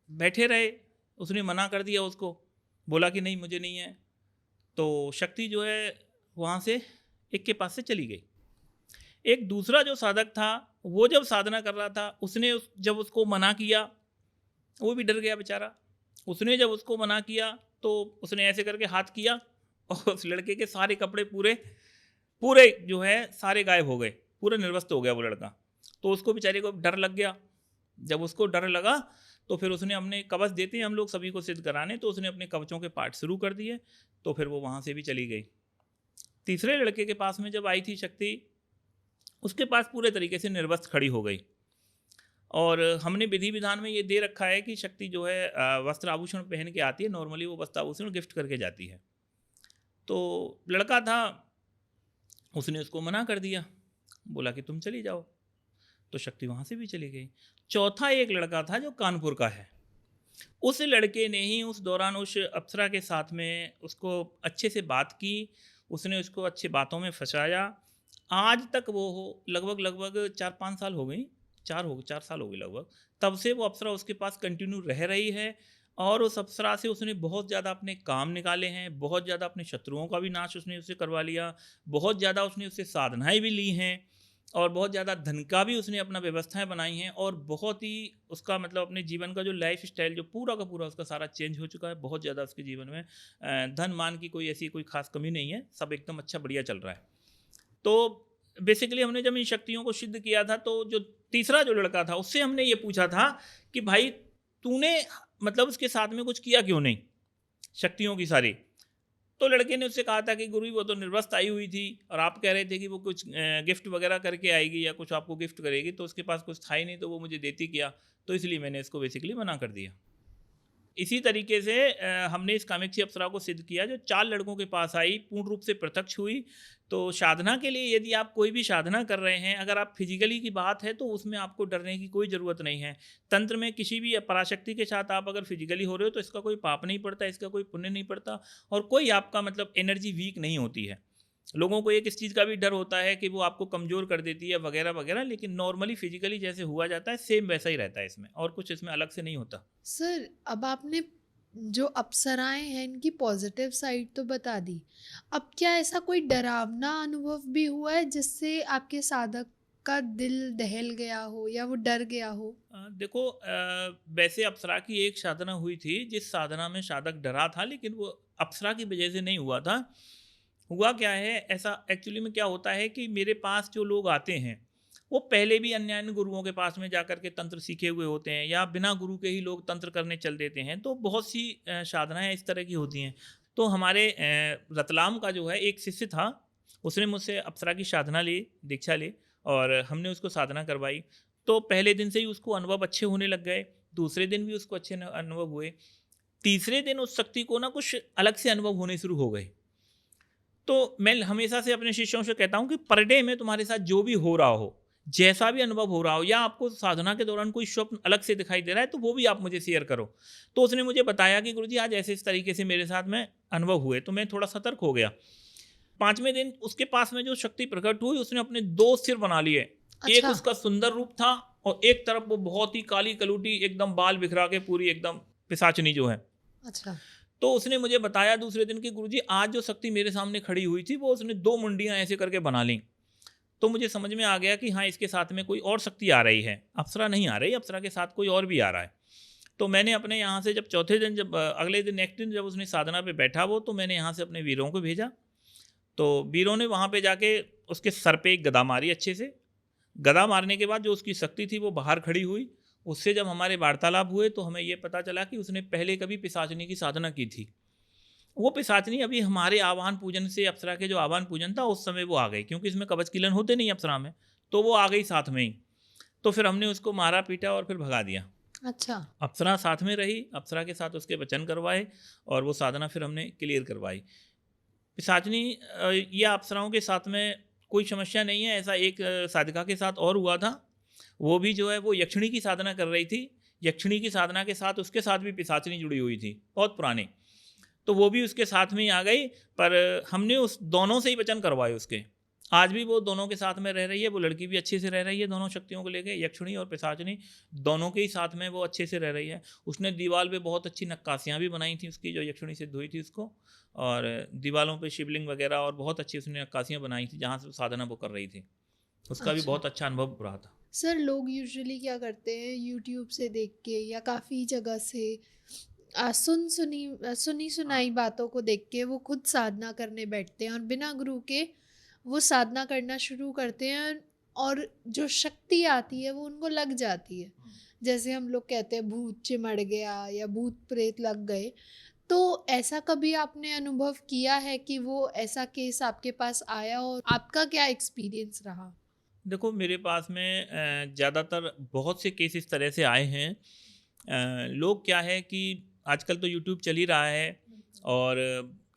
बैठे रहे। उसने मना कर दिया उसको, बोला कि नहीं मुझे नहीं है। तो शक्ति जो है वहाँ से एक के पास से चली गई। एक दूसरा जो साधक था, वो जब साधना कर रहा था, उसने जब उसको मना किया, वो भी डर गया बेचारा। उसने जब उसको मना किया, तो उसने ऐसे करके हाथ किया, और उस लड़के के सारे कपड़े पूरे पूरे जो है सारे गायब हो गए, पूरा निर्वस्त हो गया वो लड़का। तो उसको बेचारे को डर लग गया। जब उसको डर लगा तो फिर उसने अपने कवच देते हैं हम लोग सभी को सिद्ध कराने, तो उसने अपने कवचों के पाठ शुरू कर दिए, तो फिर वो वहाँ से भी चली गई। तीसरे लड़के के पास में जब आई थी शक्ति, उसके पास पूरे तरीके से निर्वस्त खड़ी हो गई। और हमने विधि विधान में ये दे रखा है कि शक्ति जो है वस्त्र आभूषण पहन के आती है, नॉर्मली वो वस्त्र आभूषण गिफ्ट करके जाती है। तो लड़का था, उसने उसको मना कर दिया, बोला कि तुम चली जाओ, तो शक्ति वहाँ से भी चली गई। चौथा एक लड़का था जो कानपुर का है, उस लड़के ने ही उस दौरान उस अप्सरा के साथ में उसको अच्छे से बात की, उसने उसको अच्छी बातों में फंसाया। आज तक वो लगभग 4-5 साल हो गई, 4 साल हो गई लगभग, तब से वो अप्सरा उसके पास कंटिन्यू रह रही है। और उस अप्सरा से उसने बहुत ज़्यादा अपने काम निकाले हैं, बहुत ज़्यादा अपने शत्रुओं का भी नाश उसने उससे करवा लिया, बहुत ज़्यादा उसने उससे साधनाएँ भी ली हैं, और बहुत ज़्यादा धन का भी उसने अपना व्यवस्थाएं बनाई हैं। और बहुत ही उसका मतलब अपने जीवन का जो लाइफ स्टाइल जो पूरा का पूरा उसका सारा चेंज हो चुका है। बहुत ज़्यादा उसके जीवन में धन मान की कोई ऐसी कोई खास कमी नहीं है, सब एकदम अच्छा बढ़िया चल रहा है। तो बेसिकली हमने जब इन शक्तियों को सिद्ध किया था, तो जो तीसरा जो लड़का था उससे हमने ये पूछा था कि भाई तूने मतलब उसके साथ में कुछ किया क्यों नहीं शक्तियों की सारी। तो लड़के ने उससे कहा था कि गुरु वो तो निर्वस्त आई हुई थी, और आप कह रहे थे कि वो कुछ गिफ्ट वगैरह करके आएगी या कुछ आपको गिफ्ट करेगी, तो उसके पास कुछ था ही नहीं, तो वो मुझे देती क्या, तो इसलिए मैंने इसको बेसिकली मना कर दिया। इसी तरीके से हमने इस कामाक्षी अप्सरा को सिद्ध किया जो 4 लड़कों के पास आई, पूर्ण रूप से प्रत्यक्ष हुई। तो साधना के लिए यदि आप कोई भी साधना कर रहे हैं, अगर आप फिजिकली की बात है तो उसमें आपको डरने की कोई ज़रूरत नहीं है। तंत्र में किसी भी पराशक्ति के साथ आप अगर फिजिकली हो रहे हो तो इसका कोई पाप नहीं पड़ता, इसका कोई पुण्य नहीं पड़ता, और कोई आपका मतलब एनर्जी वीक नहीं होती है। लोगों को एक इस चीज़ का भी डर होता है कि वो आपको कमज़ोर कर देती है वगैरह वगैरह, लेकिन नॉर्मली फिजिकली जैसे हुआ जाता है सेम वैसा ही रहता है इसमें, और कुछ इसमें अलग से नहीं होता। सर अब आपने जो अप्सराएं हैं इनकी पॉजिटिव साइड तो बता दी, अब क्या ऐसा कोई डरावना अनुभव भी हुआ है जिससे आपके साधक का दिल दहल गया हो या वो डर गया हो? देखो वैसे अप्सरा की एक साधना हुई थी जिस साधना में साधक डरा था, लेकिन वो अप्सरा की वजह से नहीं हुआ था। हुआ क्या है, ऐसा एक्चुअली में क्या होता है कि मेरे पास जो लोग आते हैं वो पहले भी अन्य अन्य गुरुओं के पास में जाकर के तंत्र सीखे हुए होते हैं, या बिना गुरु के ही लोग तंत्र करने चल देते हैं। तो बहुत सी साधनाएं इस तरह की होती हैं। तो हमारे रतलाम का जो है एक शिष्य था, उसने मुझसे अप्सरा की साधना ली, दीक्षा ली, और हमने उसको साधना करवाई। तो पहले दिन से ही उसको अनुभव अच्छे होने लग गए, दूसरे दिन भी उसको अच्छे अनुभव हुए, तीसरे दिन उस शक्ति को ना कुछ अलग से अनुभव होने शुरू हो गए। तो मैं हमेशा से अपने शिष्यों से कहता हूँ कि पर डे में तुम्हारे साथ जो भी हो रहा हो, जैसा भी अनुभव हो रहा हो, या आपको साधना के दौरान कोई स्वप्न अलग से दिखाई दे रहा है, तो वो भी आप मुझे शेयर करो। तो उसने मुझे बताया कि गुरुजी आज ऐसे इस तरीके से मेरे साथ में अनुभव हुए, तो मैं थोड़ा सतर्क हो गया। 5वें दिन उसके पास में जो शक्ति प्रकट हुई, उसने अपने 2 सिर बना लिए। एक अच्छा। उसका सुंदर रूप था, और एक तरफ वो बहुत ही काली कलूटी एकदम बाल बिखरा के पूरी एकदम पिशाचनी जो है। अच्छा। तो उसने मुझे बताया दूसरे दिन कि गुरुजी आज जो शक्ति मेरे सामने खड़ी हुई थी वो उसने 2 मुंडियां ऐसे करके बना ली। तो मुझे समझ में आ गया कि हाँ, इसके साथ में कोई और शक्ति आ रही है, अप्सरा नहीं आ रही, अप्सरा के साथ कोई और भी आ रहा है। तो मैंने अपने यहाँ से जब चौथे दिन, जब अगले दिन नेक्स्ट दिन जब उसने साधना पे बैठा वो, तो मैंने यहाँ से अपने वीरों को भेजा। तो वीरों ने वहाँ पे जाके उसके सर पे एक गदा मारी अच्छे से। गदा मारने के बाद जो उसकी शक्ति थी वो बाहर खड़ी हुई। उससे जब हमारे वार्तालाप हुए तो हमें ये पता चला कि उसने पहले कभी पिशाचिनी की साधना की थी। वो पिशाचिनी अभी हमारे आवाहन पूजन से, अप्सरा के जो आवाहन पूजन था उस समय वो आ गई, क्योंकि इसमें कवच किलन होते नहीं अप्सरा में, तो वो आ गई साथ में ही। तो फिर हमने उसको मारा पीटा और फिर भगा दिया। अच्छा। अप्सरा साथ में रही, अप्सरा के साथ उसके वचन करवाए, और वो साधना फिर हमने क्लियर करवाई। पिशाचिनी या अप्सराओं के साथ में कोई समस्या नहीं है। ऐसा एक साधिका के साथ और हुआ था, वो भी जो है वो यक्षिणी की साधना कर रही थी। यक्षिणी की साधना के साथ उसके साथ भी पिशाचिनी जुड़ी हुई थी, बहुत पुरानी। तो वो भी उसके साथ में ही आ गई, पर हमने उस दोनों से ही वचन करवाए उसके। आज भी वो दोनों के साथ में रह रही है, वो लड़की भी अच्छे से रह रही है दोनों शक्तियों को लेके, यक्षिणी और पिशाचिनी दोनों के ही साथ में वो अच्छे से रह रही है। उसने दीवार पे बहुत अच्छी नक्काशियाँ भी बनाई थी उसकी, जो यक्षिणी सिद्ध हुई थी उसको, और दीवारों पे शिवलिंग वगैरह और बहुत अच्छी उसने नक्काशियाँ बनाई थी जहाँ से साधना वो कर रही थी। उसका भी अच्छा। बहुत अच्छा अनुभव रहा था। सर लोग यूजुअली क्या करते हैं, यूट्यूब से देख के या काफ़ी जगह से सुनी सुनाई बातों को देख के वो खुद साधना करने बैठते हैं और बिना गुरु के वो साधना करना शुरू करते हैं और जो शक्ति आती है वो उनको लग जाती है। जैसे हम लोग कहते हैं भूत चिमड़ गया या भूत प्रेत लग गए। तो ऐसा कभी आपने अनुभव किया है कि वो ऐसा केस आपके पास आया और आपका क्या एक्सपीरियंस रहा? देखो मेरे पास में ज़्यादातर बहुत से केस इस तरह से आए हैं। लोग क्या है कि आजकल तो यूट्यूब चल ही रहा है और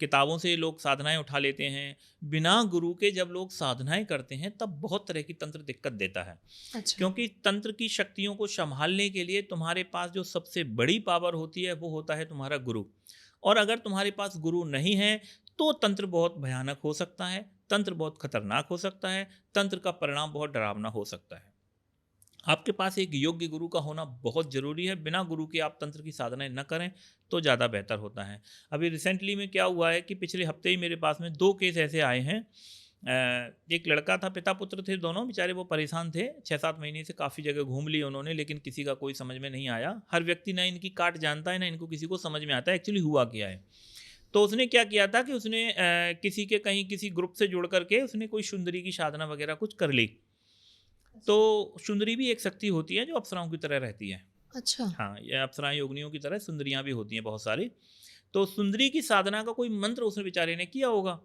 किताबों से लोग साधनाएं उठा लेते हैं। बिना गुरु के जब लोग साधनाएं करते हैं तब बहुत तरह की तंत्र दिक्कत देता है, अच्छा। क्योंकि तंत्र की शक्तियों को संभालने के लिए तुम्हारे पास जो सबसे बड़ी पावर होती है वो होता है तुम्हारा गुरु। और अगर तुम्हारे पास गुरु नहीं है तो तंत्र बहुत भयानक हो सकता है, तंत्र बहुत खतरनाक हो सकता है, तंत्र का परिणाम बहुत डरावना हो सकता है। आपके पास एक योग्य गुरु का होना बहुत ज़रूरी है। बिना गुरु के आप तंत्र की साधनाएं न करें तो ज़्यादा बेहतर होता है। अभी रिसेंटली में क्या हुआ है कि पिछले हफ्ते ही मेरे पास में 2 केस ऐसे आए हैं। एक लड़का था, पिता पुत्र थे दोनों, बेचारे वो परेशान थे। 6-7 महीने से काफ़ी जगह घूम ली उन्होंने, लेकिन किसी का कोई समझ में नहीं आया। हर व्यक्ति ना इनकी काट जानता है, ना इनको किसी को समझ में आता है एक्चुअली हुआ क्या है। तो उसने क्या किया था कि उसने किसी के कहीं किसी ग्रुप से जुड़ करके उसने कोई सुंदरी की साधना वगैरह कुछ कर ली। तो सुंदरी भी एक शक्ति होती है जो अप्सराओं की तरह रहती है। अच्छा। हाँ, ये अप्सराएं योगिनियों की तरह सुंदरियाँ भी होती हैं बहुत सारी। तो सुंदरी की साधना का कोई मंत्र उसने बेचारे ने किया होगा।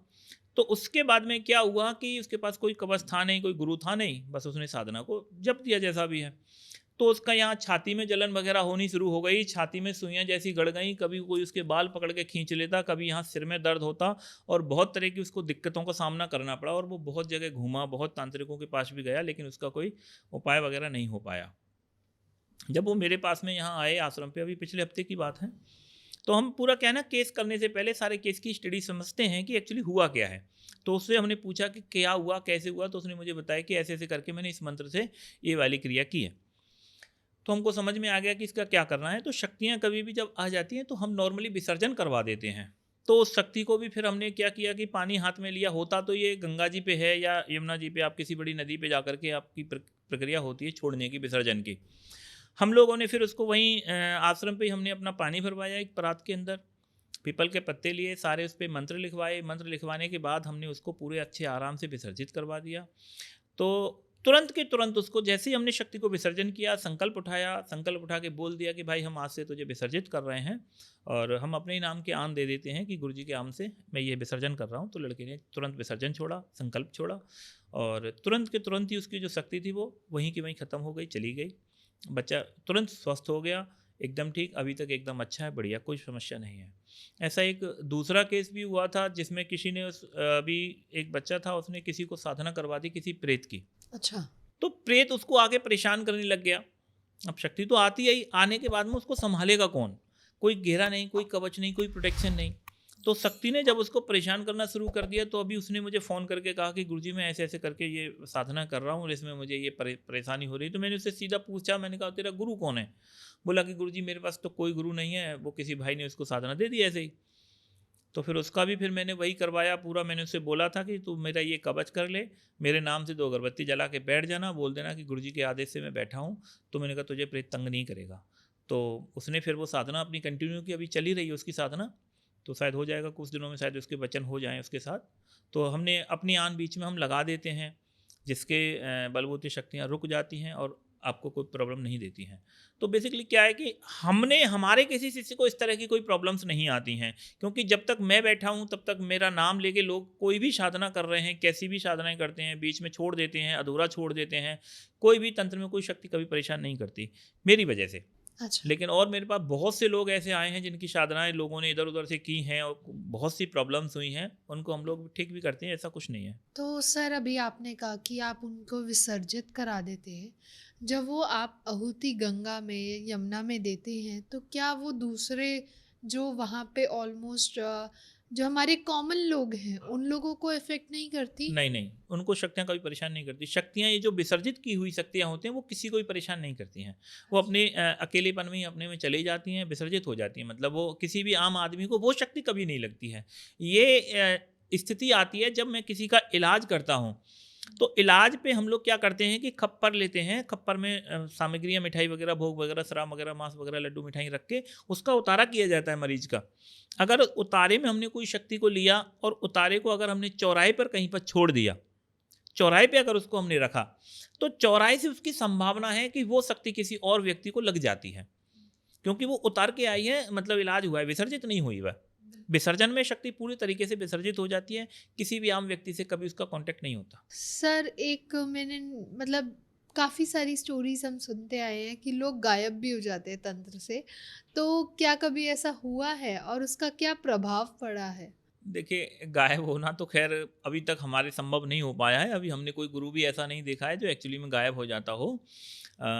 तो उसके बाद में क्या हुआ कि उसके पास कोई कवच था नहीं, कोई गुरु था नहीं, बस उसने साधना को जप दिया जैसा भी है। तो उसका यहाँ छाती में जलन वगैरह होनी शुरू हो गई, छाती में सुइयाँ जैसी गड़ गई, कभी कोई उसके बाल पकड़ के खींच लेता, कभी यहाँ सिर में दर्द होता और बहुत तरह की उसको दिक्कतों का सामना करना पड़ा। और वो बहुत जगह घूमा, बहुत तांत्रिकों के पास भी गया, लेकिन उसका कोई उपाय वगैरह नहीं हो पाया। जब वो मेरे पास में यहाँ आए आश्रम पे, अभी पिछले हफ्ते की बात है, तो हम पूरा क्या है ना, केस करने से पहले सारे केस की स्टडी समझते हैं कि एक्चुअली हुआ क्या है। तो उससे हमने पूछा कि क्या हुआ, कैसे हुआ, तो उसने मुझे बताया कि ऐसे ऐसे करके मैंने इस मंत्र से ये वाली क्रिया की है। तो हमको समझ में आ गया कि इसका क्या करना है। तो शक्तियाँ कभी भी जब आ जाती हैं तो हम नॉर्मली विसर्जन करवा देते हैं। तो उस शक्ति को भी फिर हमने क्या किया कि पानी हाथ में लिया, होता तो ये गंगा जी पे है या यमुना जी पे, आप किसी बड़ी नदी पे जाकर के आपकी प्रक्रिया होती है छोड़ने की, विसर्जन की। हम लोगों ने फिर उसको वहीं आश्रम पे ही हमने अपना पानी भरवाया एक परात के अंदर, पीपल के पत्ते लिए, सारे उस पर मंत्र लिखवाए। मंत्र लिखवाने के बाद हमने उसको पूरे अच्छे आराम से विसर्जित करवा दिया। तो तुरंत के तुरंत उसको जैसे ही हमने शक्ति को विसर्जन किया, संकल्प उठाया, संकल्प उठा के बोल दिया कि भाई हम आज से तुझे विसर्जित कर रहे हैं और हम अपने ही नाम के आन दे देते हैं कि गुरुजी के आम से मैं ये विसर्जन कर रहा हूँ। तो लड़के ने तुरंत विसर्जन छोड़ा, संकल्प छोड़ा और तुरंत के तुरंत ही उसकी जो शक्ति थी वो वहीं की वहीं ख़त्म हो गई, चली गई। बच्चा तुरंत स्वस्थ हो गया, एकदम ठीक, अभी तक एकदम अच्छा है, बढ़िया, कोई समस्या नहीं है। ऐसा एक दूसरा केस भी हुआ था जिसमें किसी ने अभी एक बच्चा था, उसने किसी को साधना करवा दी किसी प्रेत की। अच्छा। तो प्रेत उसको आगे परेशान करने लग गया। अब शक्ति तो आती है, आने के बाद में उसको संभालेगा कौन? कोई घेरा नहीं, कोई कवच नहीं, कोई प्रोटेक्शन नहीं। तो शक्ति ने जब उसको परेशान करना शुरू कर दिया तो अभी उसने मुझे फ़ोन करके कहा कि गुरुजी मैं ऐसे ऐसे करके ये साधना कर रहा हूँ और इसमें मुझे ये परेशानी हो रही है। तो मैंने उससे सीधा पूछा, मैंने कहा तेरा गुरु कौन है? बोला कि गुरुजी मेरे पास तो कोई गुरु नहीं है, वो किसी भाई ने उसको साधना दे दी ऐसे ही। तो फिर उसका भी फिर मैंने वही करवाया पूरा। मैंने उससे बोला था कि तू मेरा ये कवच कर ले, मेरे नाम से 2 अगरबत्ती जला के बैठ जाना, बोल देना कि गुरुजी के आदेश से मैं बैठा हूँ। तो मैंने कहा तुझे प्रेत तंग नहीं करेगा। तो उसने फिर वो साधना अपनी कंटिन्यू की, अभी चली रही है उसकी साधना। तो शायद हो जाएगा कुछ दिनों में, शायद उसके वचन हो जाएं उसके साथ। तो हमने अपनी आन बीच में हम लगा देते हैं, जिसके बलबूते शक्तियाँ रुक जाती हैं और आपको कोई प्रॉब्लम नहीं देती हैं। तो बेसिकली क्या है कि हमारे किसी शिष्य को इस तरह की कोई प्रॉब्लम्स नहीं आती हैं, क्योंकि जब तक मैं बैठा हूँ तब तक मेरा नाम लेके लोग कोई भी साधना कर रहे हैं, कैसी भी साधनाएं करते हैं, बीच में छोड़ देते हैं, अधूरा छोड़ देते हैं, कोई भी तंत्र में कोई शक्ति कभी परेशान नहीं करती मेरी वजह से। अच्छा। लेकिन और मेरे पास बहुत से लोग ऐसे आए हैं जिनकी साधनाएं लोगों ने इधर उधर से की हैं और बहुत सी प्रॉब्लम्स हुई हैं, उनको हम लोग ठीक भी करते हैं, ऐसा कुछ नहीं है। तो सर अभी आपने कहा कि आप उनको विसर्जित करा देते हैं। जब वो आप आहुति गंगा में, यमुना में देते हैं तो क्या वो दूसरे जो वहाँ पे ऑलमोस्ट जो हमारे कॉमन लोग हैं उन लोगों को इफ़ेक्ट नहीं करती? नहीं नहीं, उनको शक्तियाँ कभी परेशान नहीं करती। शक्तियाँ ये जो विसर्जित की हुई शक्तियाँ होती हैं वो किसी को भी परेशान नहीं करती हैं। वो अपने अकेलेपन में ही अपने में चली जाती हैं, विसर्जित हो जाती हैं। मतलब वो किसी भी आम आदमी को वो शक्ति कभी नहीं लगती है। ये स्थिति आती है जब मैं किसी का इलाज करता हूँ। तो इलाज पे हम लोग क्या करते हैं कि खप्पर लेते हैं, खप्पर में सामग्रियाँ, मिठाई वगैरह, भोग वगैरह, शराब वगैरह, मांस वगैरह, लड्डू मिठाई रख के उसका उतारा किया जाता है मरीज का। अगर उतारे में हमने कोई शक्ति को लिया और उतारे को अगर हमने चौराहे पर कहीं पर छोड़ दिया, चौराहे पे अगर उसको हमने रखा तो चौराहे से उसकी संभावना है कि वो शक्ति किसी और व्यक्ति को लग जाती है, क्योंकि वो उतार के आई है, मतलब इलाज हुआ है, विसर्जित नहीं हुई वह। विसर्जन में शक्ति पूरी तरीके से विसर्जित हो जाती है, किसी भी आम व्यक्ति से कभी उसका कांटेक्ट नहीं होता। सर एक मैंने मतलब काफ़ी सारी स्टोरीज हम सुनते आए हैं कि लोग गायब भी हो जाते हैं तंत्र से, तो क्या कभी ऐसा हुआ है और उसका क्या प्रभाव पड़ा है? देखिए, गायब होना तो खैर अभी तक हमारे संभव नहीं हो पाया है। अभी हमने कोई गुरु भी ऐसा नहीं देखा है जो एक्चुअली में गायब हो जाता हो।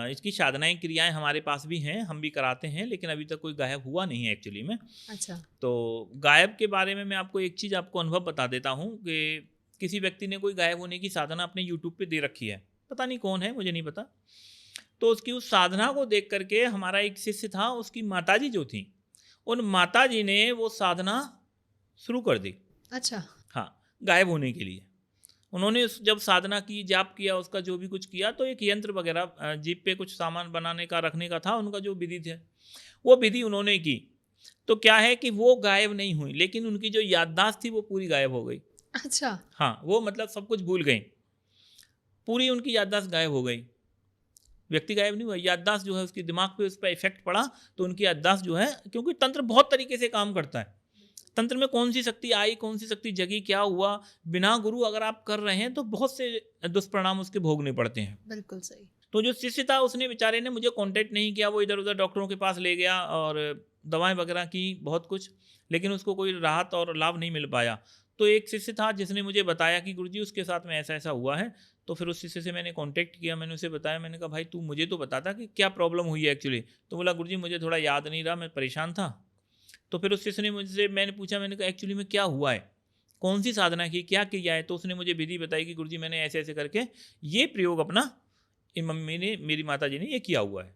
इसकी साधनाएँ, क्रियाएँ हमारे पास भी हैं, हम भी कराते हैं, लेकिन अभी तक कोई गायब हुआ नहीं है एक्चुअली में। अच्छा। तो गायब के बारे में मैं आपको एक चीज़, आपको अनुभव बता देता हूँ कि किसी व्यक्ति ने कोई गायब होने की साधना अपने यूट्यूब पे दे रखी है, पता नहीं कौन है, मुझे नहीं पता। तो उसकी उस साधना को देख करके हमारा एक शिष्य था, उसकी माताजी जो थी, उन माताजी ने वो साधना शुरू कर दी। अच्छा। हाँ, गायब होने के लिए। उन्होंने जब साधना की, जाप किया, उसका जो भी कुछ किया, तो एक यंत्र वगैरह जीप पे कुछ सामान बनाने का, रखने का था उनका जो विधि थे, वो विधि उन्होंने की। तो क्या है कि वो गायब नहीं हुई, लेकिन उनकी जो याददाश्त थी वो पूरी गायब हो गई। अच्छा। हाँ, वो मतलब सब कुछ भूल गई, पूरी उनकी याददाश्त गायब हो गई। व्यक्ति गायब नहीं हुआ, याददाश्त जो है उसके दिमाग पे उस पर इफेक्ट पड़ा, तो उनकी याददाश्त जो है, क्योंकि तंत्र बहुत तरीके से काम करता है। तंत्र में कौन सी शक्ति आई, कौन सी शक्ति जगी, क्या हुआ, बिना गुरु अगर आप कर रहे हैं तो बहुत से दुष्परिणाम उसके भोगने पड़ते हैं। बिल्कुल सही। तो जो शिष्य था, उसने बेचारे ने मुझे कांटेक्ट नहीं किया, वो इधर उधर डॉक्टरों के पास ले गया और दवाएं वगैरह की, बहुत कुछ, लेकिन उसको कोई राहत और लाभ नहीं मिल पाया। तो एक शिष्य था जिसने मुझे बताया कि गुरुजी उसके साथ में ऐसा ऐसा हुआ है। तो फिर उस शिष्य से मैंने कांटेक्ट किया, मैंने उसे बताया, मैंने कहा भाई तू मुझे तो बताता कि क्या प्रॉब्लम हुई है एक्चुअली। तो बोला गुरुजी मुझे थोड़ा याद नहीं रहा, मैं परेशान था। तो फिर उस शिष्य ने मुझसे, मैंने पूछा, मैंने कहा एक्चुअली में क्या हुआ है, कौन सी साधना की, क्या किया है। तो उसने मुझे विधि बताई कि गुरुजी मैंने ऐसे ऐसे करके ये प्रयोग अपना, मम्मी ने, मेरी माता जी ने ये किया हुआ है।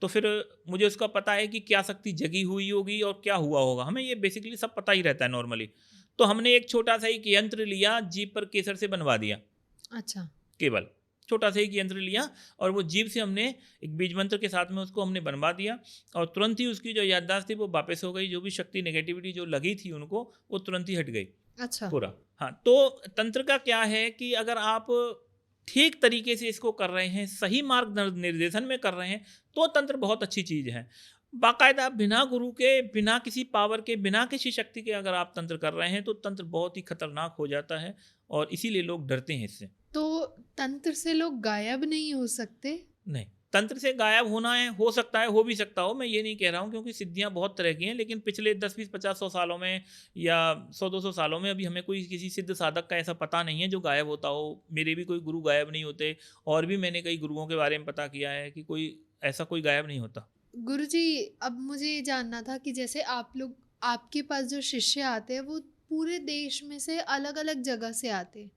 तो फिर मुझे उसका पता है कि क्या शक्ति जगी हुई होगी और क्या हुआ होगा, हमें ये बेसिकली सब पता ही रहता है नॉर्मली। तो हमने एक छोटा सा एक यंत्र लिया, जीभ पर केसर से बनवा दिया। अच्छा। केवल छोटा सा एक यंत्र लिया और वो जीभ से हमने एक बीज मंत्र के साथ में उसको हमने बनवा दिया, और तुरंत ही उसकी जो याददाश्त थी वो वापस हो गई, जो भी शक्ति नेगेटिविटी जो लगी थी उनको, वो तुरंत ही हट गई अच्छा। पूरा। हाँ, तो तंत्र का क्या है कि अगर आप ठीक तरीके से इसको कर रहे हैं, सही मार्ग निर्देशन में कर रहे हैं, तो तंत्र बहुत अच्छी चीज़ है। बाकायदा बिना गुरु के, बिना किसी पावर के, बिना किसी शक्ति के अगर आप तंत्र कर रहे हैं तो तंत्र बहुत ही खतरनाक हो जाता है, और इसीलिए लोग डरते हैं इससे। तो तंत्र से लोग गायब नहीं हो सकते? नहीं, तंत्र से गायब होना है, हो सकता है, हो भी सकता हो, मैं ये नहीं कह रहा हूँ, क्योंकि सिद्धियाँ बहुत तरह की हैं, लेकिन पिछले 10, 20, 50, 100 सालों में या 100, 200 सालों में अभी हमें कोई किसी सिद्ध साधक का ऐसा पता नहीं है जो गायब होता हो। मेरे भी कोई गुरु गायब नहीं होते, और भी मैंने कई गुरुओं के बारे में पता किया है कि कोई ऐसा कोई गायब नहीं होता। गुरुजी, अब मुझे ये जानना था कि जैसे आप लोग, आपके पास जो शिष्य आते हैं वो पूरे देश में से अलग अलग जगह से आते हैं,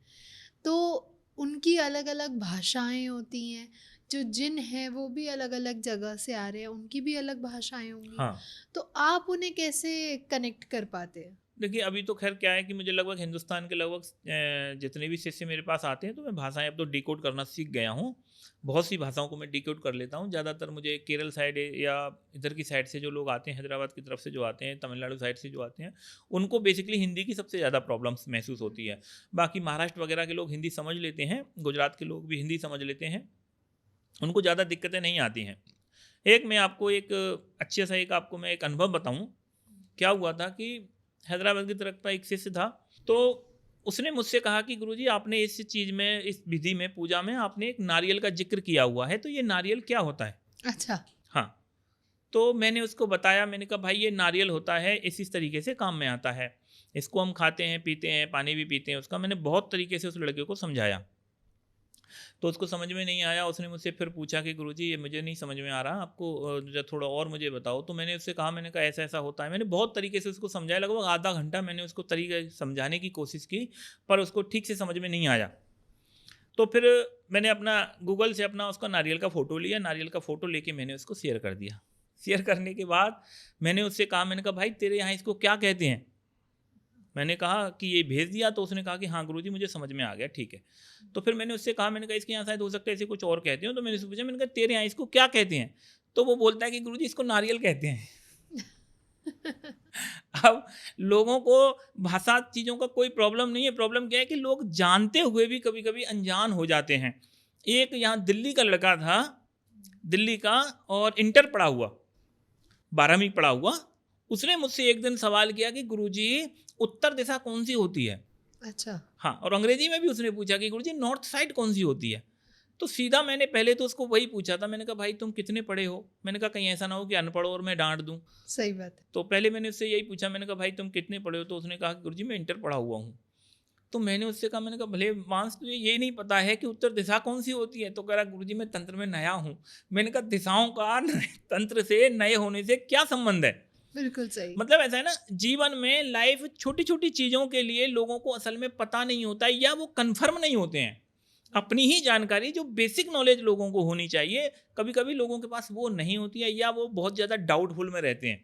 तो उनकी अलग अलग भाषाएं होती हैं, जो जिन हैं वो भी अलग अलग जगह से आ रहे हैं, उनकी भी अलग भाषाएं होंगी। हाँ, तो आप उन्हें कैसे कनेक्ट कर पाते हैं? देखिए अभी तो खैर क्या है कि मुझे लगभग हिंदुस्तान के लगभग जितने भी शिष्य मेरे पास आते हैं, तो मैं भाषाएं अब तो डिकोड करना सीख गया हूँ। बहुत सी भाषाओं को मैं डिकोड कर लेता हूँ। ज़्यादातर मुझे केरल साइड या इधर की साइड से जो लोग आते हैं, हैदराबाद की तरफ से जो आते हैं, तमिलनाडु साइड से जो आते हैं, उनको बेसिकली हिंदी की सबसे ज़्यादा प्रॉब्लम्स महसूस होती है। बाकी महाराष्ट्र वगैरह के लोग हिंदी समझ लेते हैं, गुजरात के लोग भी हिंदी समझ लेते हैं, उनको ज़्यादा दिक्कतें नहीं आती हैं। एक मैं आपको एक अच्छे सा एक आपको मैं एक अनुभव बताऊँ। क्या हुआ था कि हैदराबाद की तरफ का एक शिष्य था, तो उसने मुझसे कहा कि गुरुजी आपने इस चीज़ में, इस विधि में, पूजा में आपने एक नारियल का जिक्र किया हुआ है, तो ये नारियल क्या होता है? अच्छा। हाँ, तो मैंने उसको बताया, मैंने कहा भाई ये नारियल होता है, इस तरीके से काम में आता है, इसको हम खाते हैं, पीते हैं, पानी भी पीते हैं उसका। मैंने बहुत तरीके से उस लड़के को समझाया, तो उसको समझ में नहीं आया। उसने मुझसे फिर पूछा कि गुरुजी ये मुझे नहीं समझ में आ रहा, आपको जरा थोड़ा और मुझे बताओ। तो मैंने उससे कहा, मैंने कहा ऐसा ऐसा होता है। मैंने बहुत तरीके से उसको समझाया, लगभग आधा घंटा मैंने उसको तरीके समझाने की कोशिश की, पर उसको ठीक से समझ में नहीं आया। तो फिर मैंने अपना गूगल से अपना उसका नारियल का फ़ोटो लिया, नारियल का फ़ोटो लेके मैंने उसको शेयर कर दिया। शेयर करने के बाद मैंने उससे कहा, मैंने कहा भाई तेरे यहाँ इसको क्या कहते हैं? मैंने कहा कि ये भेज दिया, तो उसने कहा कि हाँ गुरुजी मुझे समझ में आ गया, ठीक है। तो फिर मैंने उससे कहा, मैंने कहा इसके यहाँ शायद हो सकता है इसे कुछ और कहते हो। तो मैंने उससे पूछा, मैंने कहा तेरे यहाँ इसको क्या कहते हैं? तो वो बोलता है कि गुरुजी इसको नारियल कहते हैं। अब लोगों को भाषा चीज़ों का कोई प्रॉब्लम नहीं है। प्रॉब्लम क्या है कि लोग जानते हुए भी कभी कभी अनजान हो जाते हैं। एक यहाँ दिल्ली का लड़का था, दिल्ली का, और इंटर पढ़ा हुआ, 12वीं पढ़ा हुआ। उसने मुझसे एक दिन सवाल किया कि गुरुजी उत्तर दिशा कौन सी होती है। अच्छा। हाँ, और अंग्रेजी में भी उसने पूछा कि गुरुजी नॉर्थ साइड कौन सी होती है। तो सीधा मैंने पहले तो उसको वही पूछा था, मैंने कहा भाई तुम कितने पढ़े हो। मैंने कहा कहीं ऐसा ना हो कि अनपढ़ हो और मैं डांट दूं। सही बात है। तो पहले मैंने उससे यही पूछा, मैंने कहा भाई तुम कितने पढ़े हो। तो उसने कहा कि गुरुजी मैं इंटर पढ़ा हुआ हूँ। तो मैंने उससे कहा, मैंने कहा भले मांस तुझे ये नहीं पता है कि उत्तर दिशा कौन सी होती है। तो कह रहा गुरुजी मैं तंत्र में नया हूँ। मैंने कहा दिशाओं का तंत्र से नए होने से क्या संबंध है। बिल्कुल सही। मतलब ऐसा है ना, जीवन में लाइफ छोटी छोटी चीज़ों के लिए लोगों को असल में पता नहीं होता है या वो कन्फर्म नहीं होते हैं। अपनी ही जानकारी, जो बेसिक नॉलेज लोगों को होनी चाहिए, कभी कभी लोगों के पास वो नहीं होती है या वो बहुत ज़्यादा डाउटफुल में रहते हैं।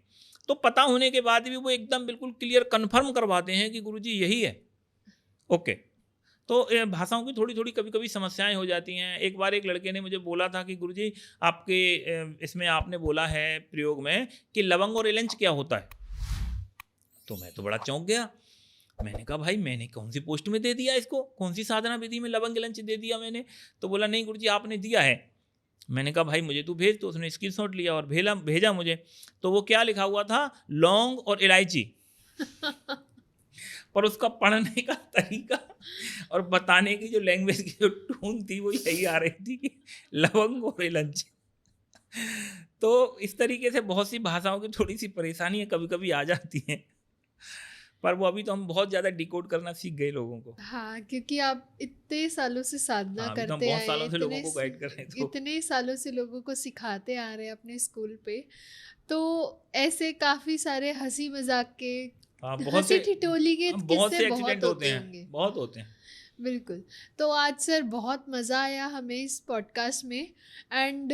तो पता होने के बाद भी वो एकदम बिल्कुल क्लियर कन्फर्म करवाते हैं कि गुरुजी यही है। ओके। तो भाषाओं की थोड़ी थोड़ी कभी कभी समस्याएं हो जाती हैं। एक बार एक लड़के ने मुझे बोला था कि गुरुजी आपके इसमें आपने बोला है प्रयोग में कि लवंग और इलायची क्या होता है। तो मैं तो बड़ा चौंक गया। मैंने कहा भाई मैंने कौन सी पोस्ट में दे दिया इसको, कौन सी साधना विधि में लवंग इलायची दे दिया मैंने। तो बोला नहीं गुरुजी आपने दिया है। मैंने कहा भाई मुझे तू भेज। तो उसने स्क्रीनशॉट लिया और भेजा मुझे। तो वो क्या लिखा हुआ था, लौंग और इलायची। पर उसका पढ़ने का तरीका और बताने की जो लैंग्वेज की जो टोन थी वो यही आ रही थी कि लवंग और इलायची। तो इस तरीके से बहुत सी भाषाओं की थोड़ी सी परेशानियां कभी कभी आ जाती हैं, पर वो अभी तो हम बहुत ज़्यादा डिकोड करना सीख गए लोगों को। हाँ, क्योंकि आप इतने सालों से साधना हाँ, अभी तो हम करते बहुत आए सालों से लोगों इतने को गाइड कर रहे हैं। तो इतने सालों से लोगों को सिखाते आ रहे हैं अपने स्कूल पे। तो ऐसे काफी सारे हंसी मजाक के, हाँ, बहुत हंसी से ठिठोली के बहुत किस्से से बहुत एक्सीडेंट होते होते हैं, होंगे। बहुत होते हैं। बिल्कुल। तो आज सर बहुत मज़ा आया हमें इस पॉडकास्ट में। एंड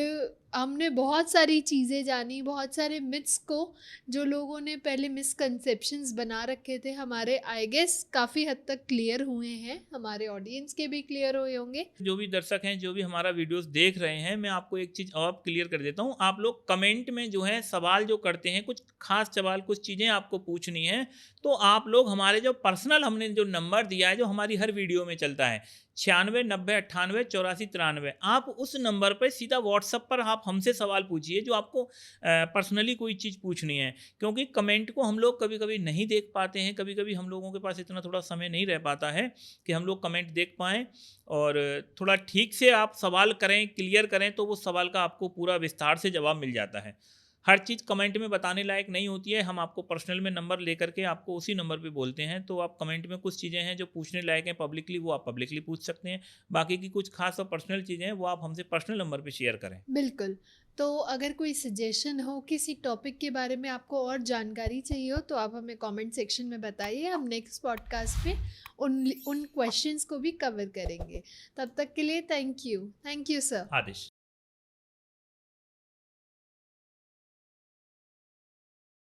हमने बहुत सारी चीज़ें जानी, बहुत सारे मिथ्स को जो लोगों ने पहले मिसकंसेप्शंस बना रखे थे हमारे, आई गेस काफ़ी हद तक क्लियर हुए हैं, हमारे ऑडियंस के भी क्लियर हुए होंगे। जो भी दर्शक हैं, जो भी हमारा वीडियोस देख रहे हैं, मैं आपको एक चीज़ और क्लियर कर देता हूँ। आप लोग कमेंट में जो है सवाल जो करते हैं, कुछ खास सवाल, कुछ चीज़ें आपको पूछनी है, तो आप लोग हमारे जो पर्सनल हमने जो नंबर दिया है, जो हमारी हर वीडियो में चलता है 96 90 98 84 93, आप उस नंबर पर सीधा व्हाट्सएप पर आप हमसे सवाल पूछिए जो आपको पर्सनली कोई चीज़ पूछनी है। क्योंकि कमेंट को हम लोग कभी कभी नहीं देख पाते हैं, कभी कभी हम लोगों के पास इतना थोड़ा समय नहीं रह पाता है कि हम लोग कमेंट देख पाएँ। और थोड़ा ठीक से आप सवाल करें, क्लियर करें, तो वो सवाल का आपको पूरा विस्तार से जवाब मिल जाता है। हर चीज़ कमेंट में बताने लायक नहीं होती है। हम आपको पर्सनल में नंबर लेकर के आपको उसी नंबर पे बोलते हैं। तो आप कमेंट में कुछ चीज़ें हैं जो पूछने लायक हैं पब्लिकली, वो आप पब्लिकली पूछ सकते हैं। बाकी की कुछ खास और पर्सनल चीज़ें हैं वो आप हमसे पर्सनल नंबर पे शेयर करें। बिल्कुल। तो अगर कोई सजेशन हो, किसी टॉपिक के बारे में आपको और जानकारी चाहिए हो, तो आप हमें कमेंट सेक्शन में बताइए। हम नेक्स्ट पॉडकास्ट पे उन क्वेश्चंस को भी कवर करेंगे। तब तक के लिए थैंक यू सर। आदेश।